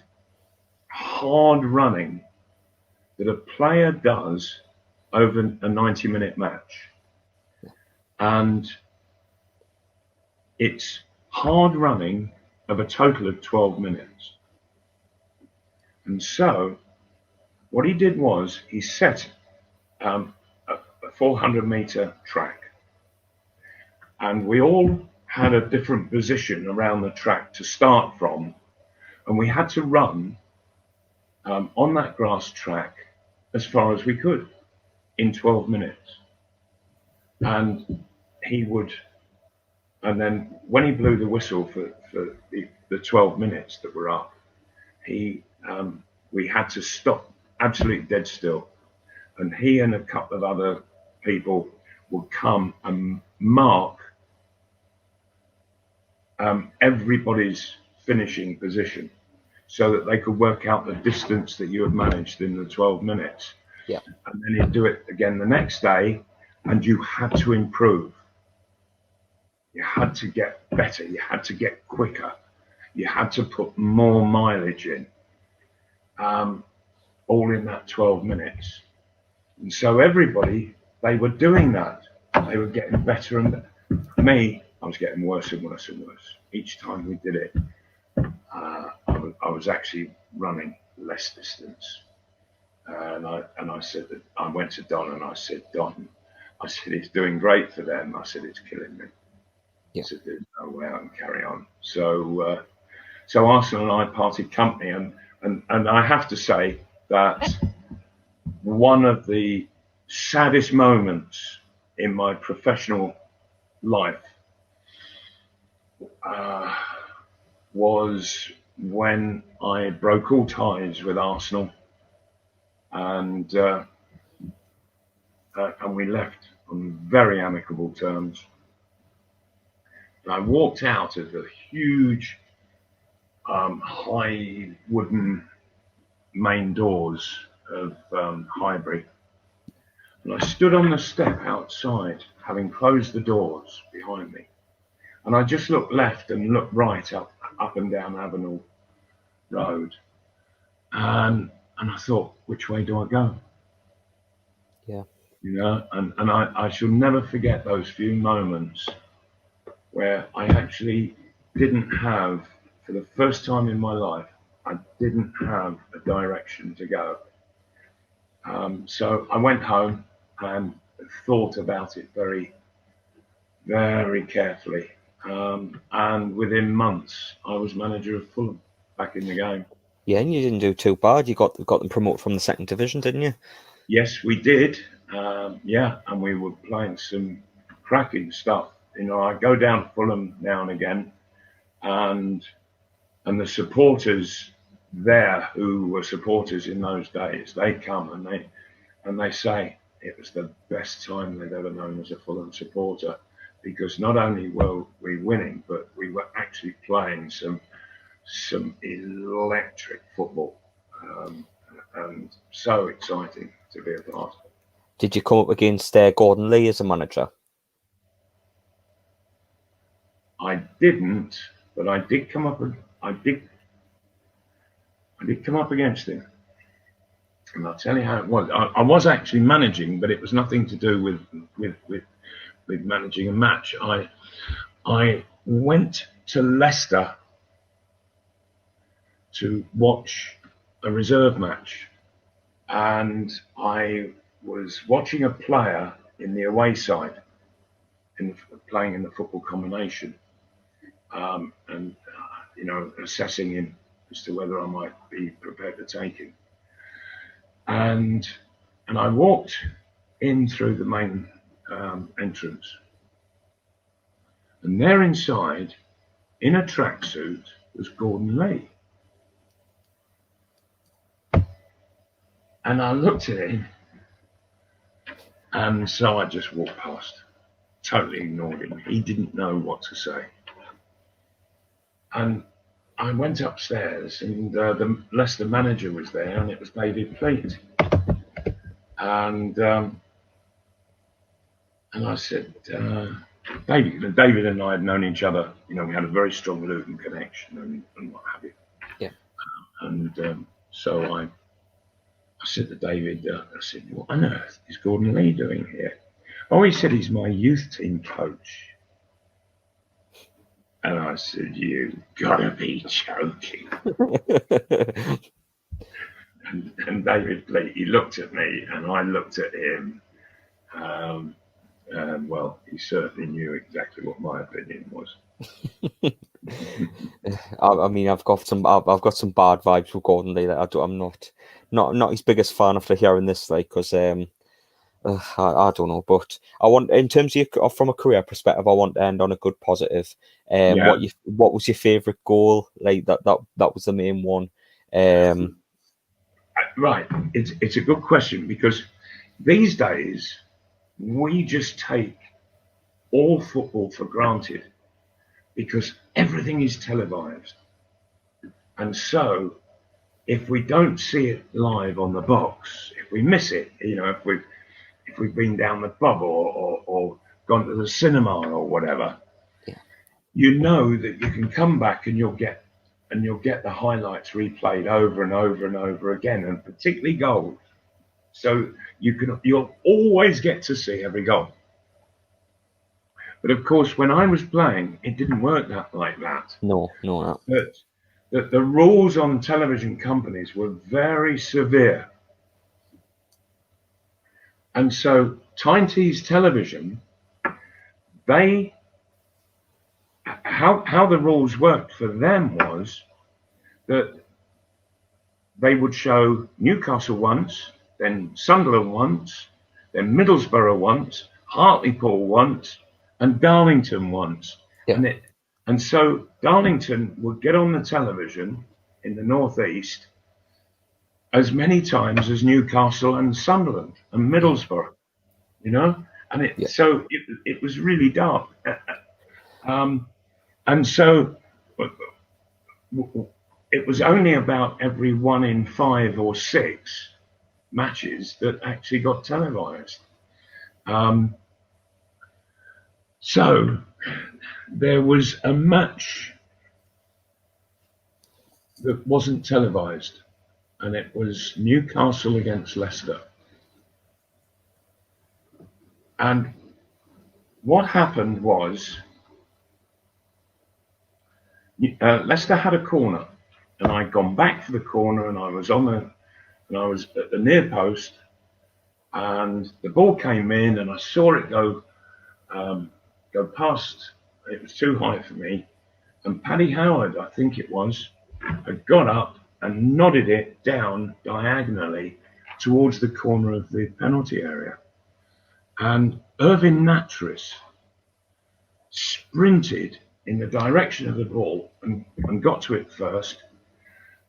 hard running that a player does over a 90-minute match. And it's hard running of a total of 12 minutes. And so what he did was he set a 400-meter track, and we all had a different position around the track to start from, and we had to run on that grass track as far as we could in 12 minutes. And then when he blew the whistle for the 12 minutes that were up, we had to stop absolutely dead still, and he and a couple of other people would come and mark everybody's finishing position, so that they could work out the distance that you had managed in the 12 minutes. Yeah. And then he'd do it again the next day, and you had to improve. You had to get better. You had to get quicker. You had to put more mileage in, all in that 12 minutes. And so everybody, they were doing that. They were getting better and better. Me, I was getting worse and worse and worse. Each time we did it, I was actually running less distance. And I said that I went to Don and I said, Don, I said, it's doing great for them. I said, it's killing me. Yeah. I said, there's no way I can carry on. So Arsenal and I parted company, and I have to say that one of the saddest moments in my professional life was when I broke all ties with Arsenal, and we left on very amicable terms. And I walked out of the huge high wooden main doors of Highbury, and I stood on the step outside, having closed the doors behind me, and I just looked left and looked right up and down Avenel Road, and I thought, which way do I go? Yeah. You know, and I shall never forget those few moments where I actually didn't have, for the first time in my life, I didn't have a direction to go. So I went home and thought about it very, very carefully. And within months, I was manager of Fulham, back in the game. Yeah, and you didn't do too bad. You got them promoted from the second division, didn't you? Yes, we did. Yeah, and we were playing some cracking stuff. You know, I go down to Fulham now and again, and the supporters there who were supporters in those days, they come and they say it was the best time they'd ever known as a Fulham supporter, because not only were we winning, but we were actually playing some electric football, and so exciting to be a part of. Did you come up against Gordon Lee as a manager? I didn't, but I did come up. I did come up against him, and I'll tell you how it was. I was actually managing, but it was nothing to do with managing a match. I went to Leicester to watch a reserve match, and I was watching a player in the away side, playing in the football combination, and you know, assessing him as to whether I might be prepared to take him. And I walked in through the main entrance, and there inside, in a tracksuit, was Gordon Lee. And I looked at him, and so I just walked past, totally ignored him. He didn't know what to say. And I went upstairs, and the Leicester manager was there, and it was David Fleet. And I said, David and I had known each other. You know, we had a very strong Luton connection and what have you. Yeah. And so I said to David, I said, what on earth is Gordon Lee doing here? Oh, he said he's my youth team coach. And I said, you gotta be joking. and David Fleet, he looked at me and I looked at him. Well, he certainly knew exactly what my opinion was. I mean, I've got some bad vibes with Gordon Lee. I'm not his biggest fan after hearing this, like, because I don't know, but I want, in terms of from a career perspective, I want to end on a good positive. Yeah. What was your favourite goal? Like that was the main one. Right, it's a good question, because these days we just take all football for granted because everything is televised, and so if we don't see it live on the box, if we miss it, you know, if we've been down the pub or gone to the cinema or whatever, yeah, you know that you can come back and you'll get the highlights replayed over and over and over again, and particularly goals. So you'll always get to see every goal. But of course, when I was playing, it didn't work like that. No. But the rules on television companies were very severe. And so Tyne-Tees Television, how the rules worked for them was that they would show Newcastle once, then Sunderland once, then Middlesbrough once, Hartlepool once, and Darlington once. Yeah. And so Darlington would get on the television in the northeast as many times as Newcastle and Sunderland and Middlesbrough, you know, and so it was really dark, and so it was only about every 1 in 5 or 6 matches that actually got televised. So there was a match that wasn't televised, and it was Newcastle against Leicester. And what happened was Leicester had a corner, and I'd gone back for the corner, and I was at the near post, and the ball came in, and I saw it go past. It was too high for me, and Paddy Howard, I think it was, had got up and nodded it down diagonally towards the corner of the penalty area. And Irvin Nattrass sprinted in the direction of the ball and got to it first.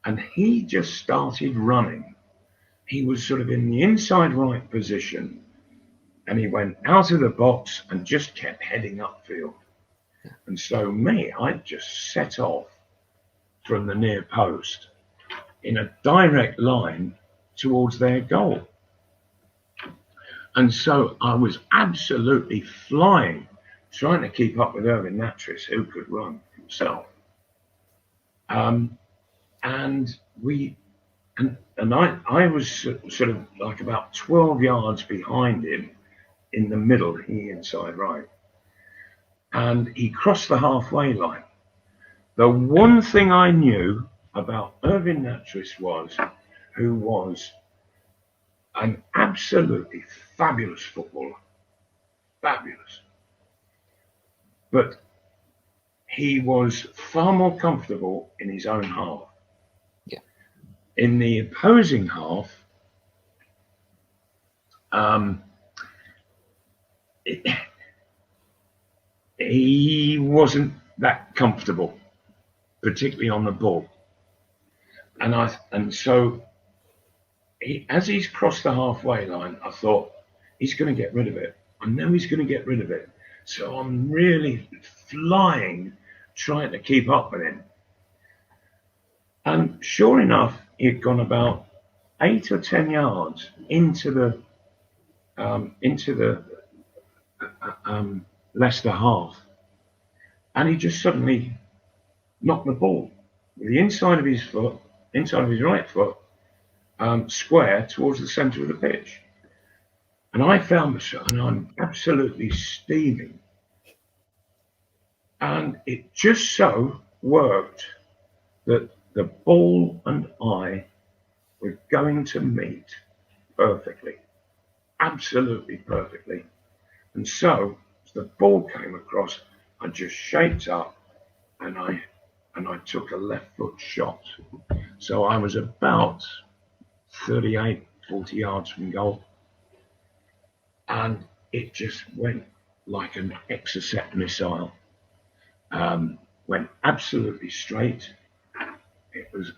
And he just started running. He was sort of in the inside right position, and he went out of the box and just kept heading upfield. And so I just set off from the near post in a direct line towards their goal. And so I was absolutely flying, trying to keep up with Irvin Nattrass, who could run himself. And I was sort of like about 12 yards behind him in the middle, he inside right. And he crossed the halfway line. The one thing I knew about Irvin Nattrass who was an absolutely fabulous footballer. Fabulous. But he was far more comfortable in his own half. Yeah. In the opposing half, he wasn't that comfortable, particularly on the ball. And so as he's crossed the halfway line, I thought, he's going to get rid of it. I know he's going to get rid of it. So I'm really flying, trying to keep up with him. And sure enough, he'd gone about 8 or 10 yards into the Leicester half, and he just suddenly knocked the ball with the inside of his right foot, square towards the centre of the pitch. And I found myself, and I'm absolutely steaming. And it just so worked that the ball and I were going to meet perfectly, absolutely perfectly. And so, as the ball came across, I just shaped up and I took a left foot shot. So I was about 38, 40 yards from goal. And it just went like an Exocet missile. Went absolutely straight. It was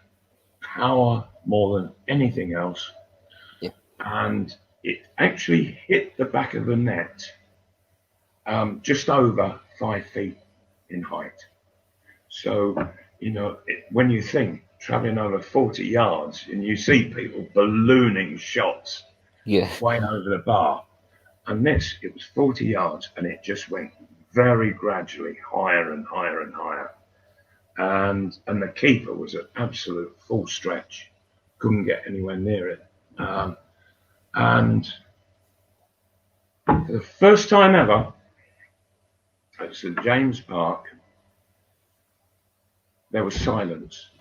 power more than anything else. Yeah. And it actually hit the back of the net just over 5 feet in height. So, when you think traveling over 40 yards and you see people ballooning shots way over the bar, and it was 40 yards and it just went very gradually higher and higher and higher. And the keeper was at absolute full stretch, couldn't get anywhere near it. And for the first time ever at St James Park, there was silence.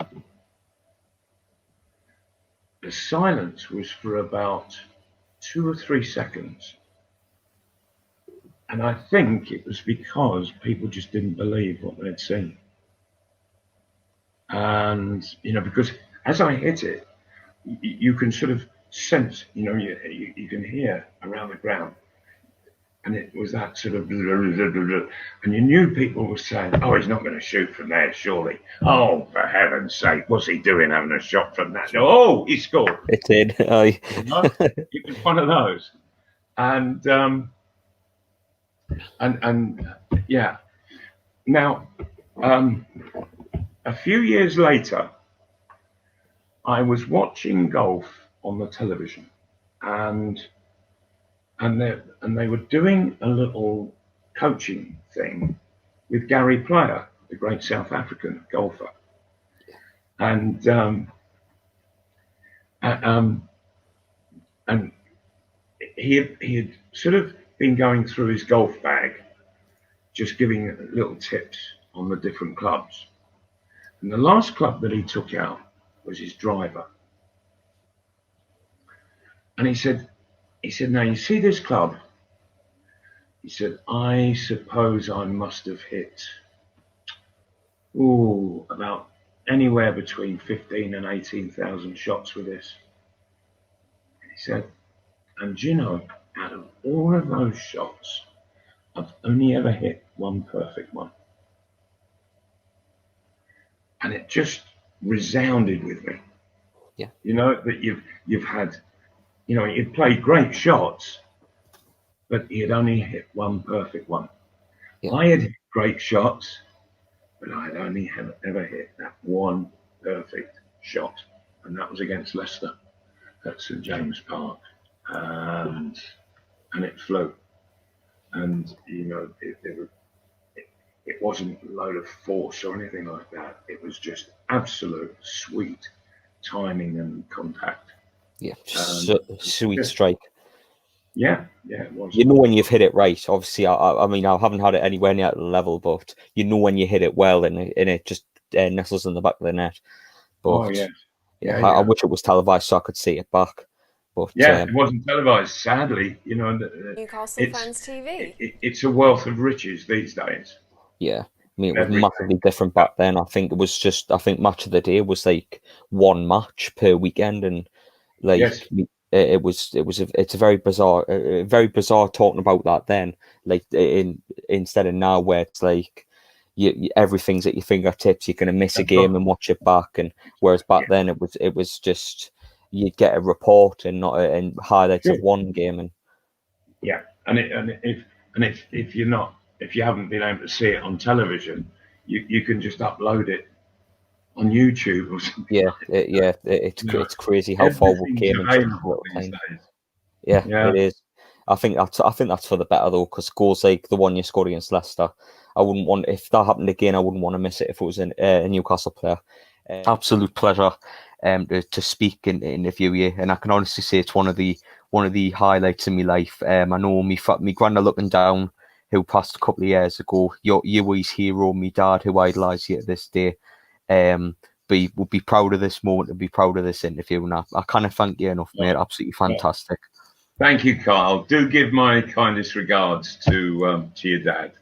The silence was for about 2 or 3 seconds. And I think it was because people just didn't believe what they'd seen. And, because as I hit it, you can sort of sense, you can hear around the ground. And it was that sort of, and you knew people were saying, oh, he's not going to shoot from there, surely. Oh, for heaven's sake, what's he doing having a shot from that? Oh, he scored. It did. It was one of those. And yeah. Now, a few years later, I was watching golf on the television, and they were doing a little coaching thing with Gary Player, the great South African golfer, and he been going through his golf bag, just giving little tips on the different clubs. And the last club that he took out was his driver. And he said, now you see this club? He said, I suppose I must have hit, about anywhere between 15 and 18,000 shots with this. He said, and you know, out of all of those shots, I've only ever hit one perfect one. And it just resounded with me. Yeah. You know, that you've had, you know, he'd played great shots, but he had only hit one perfect one. Yeah. I had hit great shots, but I had only ever hit that one perfect shot. And that was against Leicester at St James Park. And it flew. And, you know, it wasn't a load of force or anything like that. It was just absolute sweet timing and contact. Yeah, sweet strike. Yeah, it was. You know when you've hit it right. Obviously, I mean, I haven't had it anywhere near the level, but you know when you hit it well, and it just nestles in the back of the net. But I wish it was televised so I could see it back. But it wasn't televised, sadly. You know, Newcastle Fans TV. It's a wealth of riches these days. Yeah, I mean, it was massively different back then. I think it was just, Match of the Day was like one match per weekend, and like it's a very bizarre talking about that then. Like instead of now, where it's like everything's at your fingertips, you're gonna miss a game and watch it back, and whereas back then it was just you'd get a report and not and highlights of one game, and if you haven't been able to see it on television, you can just upload it on YouTube or something. It's crazy how far we came in such a little time. Yeah, it is. I think that's for the better though, because goals like the one you scored against Leicester, I wouldn't want, if that happened again, I wouldn't want to miss it if it was a Newcastle player. Absolute pleasure to speak and interview you, and I can honestly say it's one of the highlights in my life. I know me granddad looking down, who passed a couple of years ago. You were his hero. Me dad, who idolised you to this day, would be proud of this moment and be proud of this interview. And I can't thank you enough, mate. Absolutely fantastic. Thank you, Carl. Do give my kindest regards to your dad.